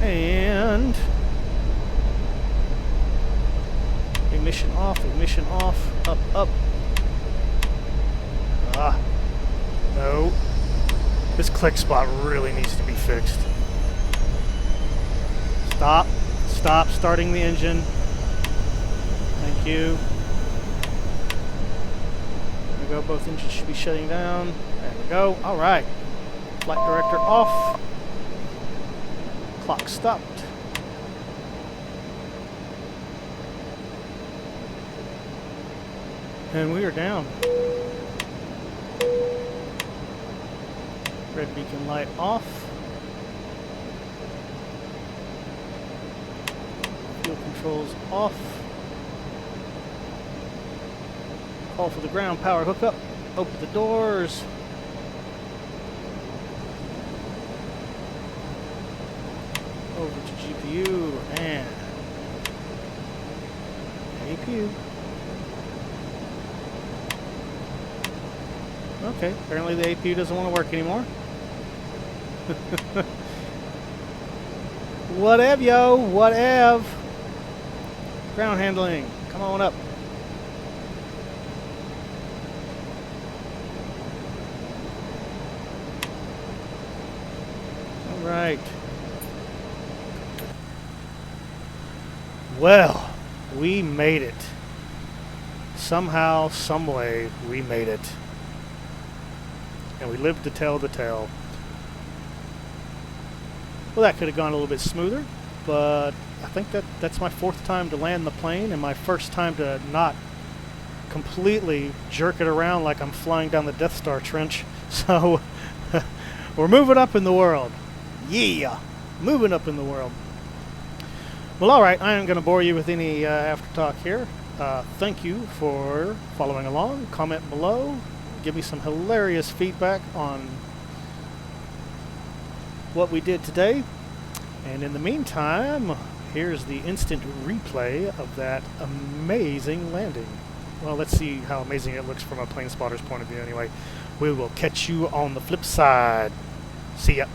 A: And ignition off, up. Ah, no. This click spot really needs to be fixed. Stop starting the engine. Thank you. There we go, both engines should be shutting down. There we go, all right. Flight director off. Clock stopped. And we are down. Red beacon light off. Fuel controls off. Call for the ground power hookup. Open the doors. over to GPU and APU. Okay, apparently the APU doesn't want to work anymore. Whatever, yo, whatever. Ground handling, come on up. All right. Well, we made it. Somehow, someway, we made it. And we lived to tell the tale. Well, that could have gone a little bit smoother, but I think that's my 4th time to land the plane and my first time to not completely jerk it around like I'm flying down the Death Star trench. So we're moving up in the world. Yeah, moving up in the world. Well, all right, I ain't going to bore you with any after talk here. Thank you for following along. Comment below. Give me some hilarious feedback on what we did today. And in the meantime, here's the instant replay of that amazing landing. Well, let's see how amazing it looks from a plane spotter's point of view anyway. We will catch you on the flip side. See ya.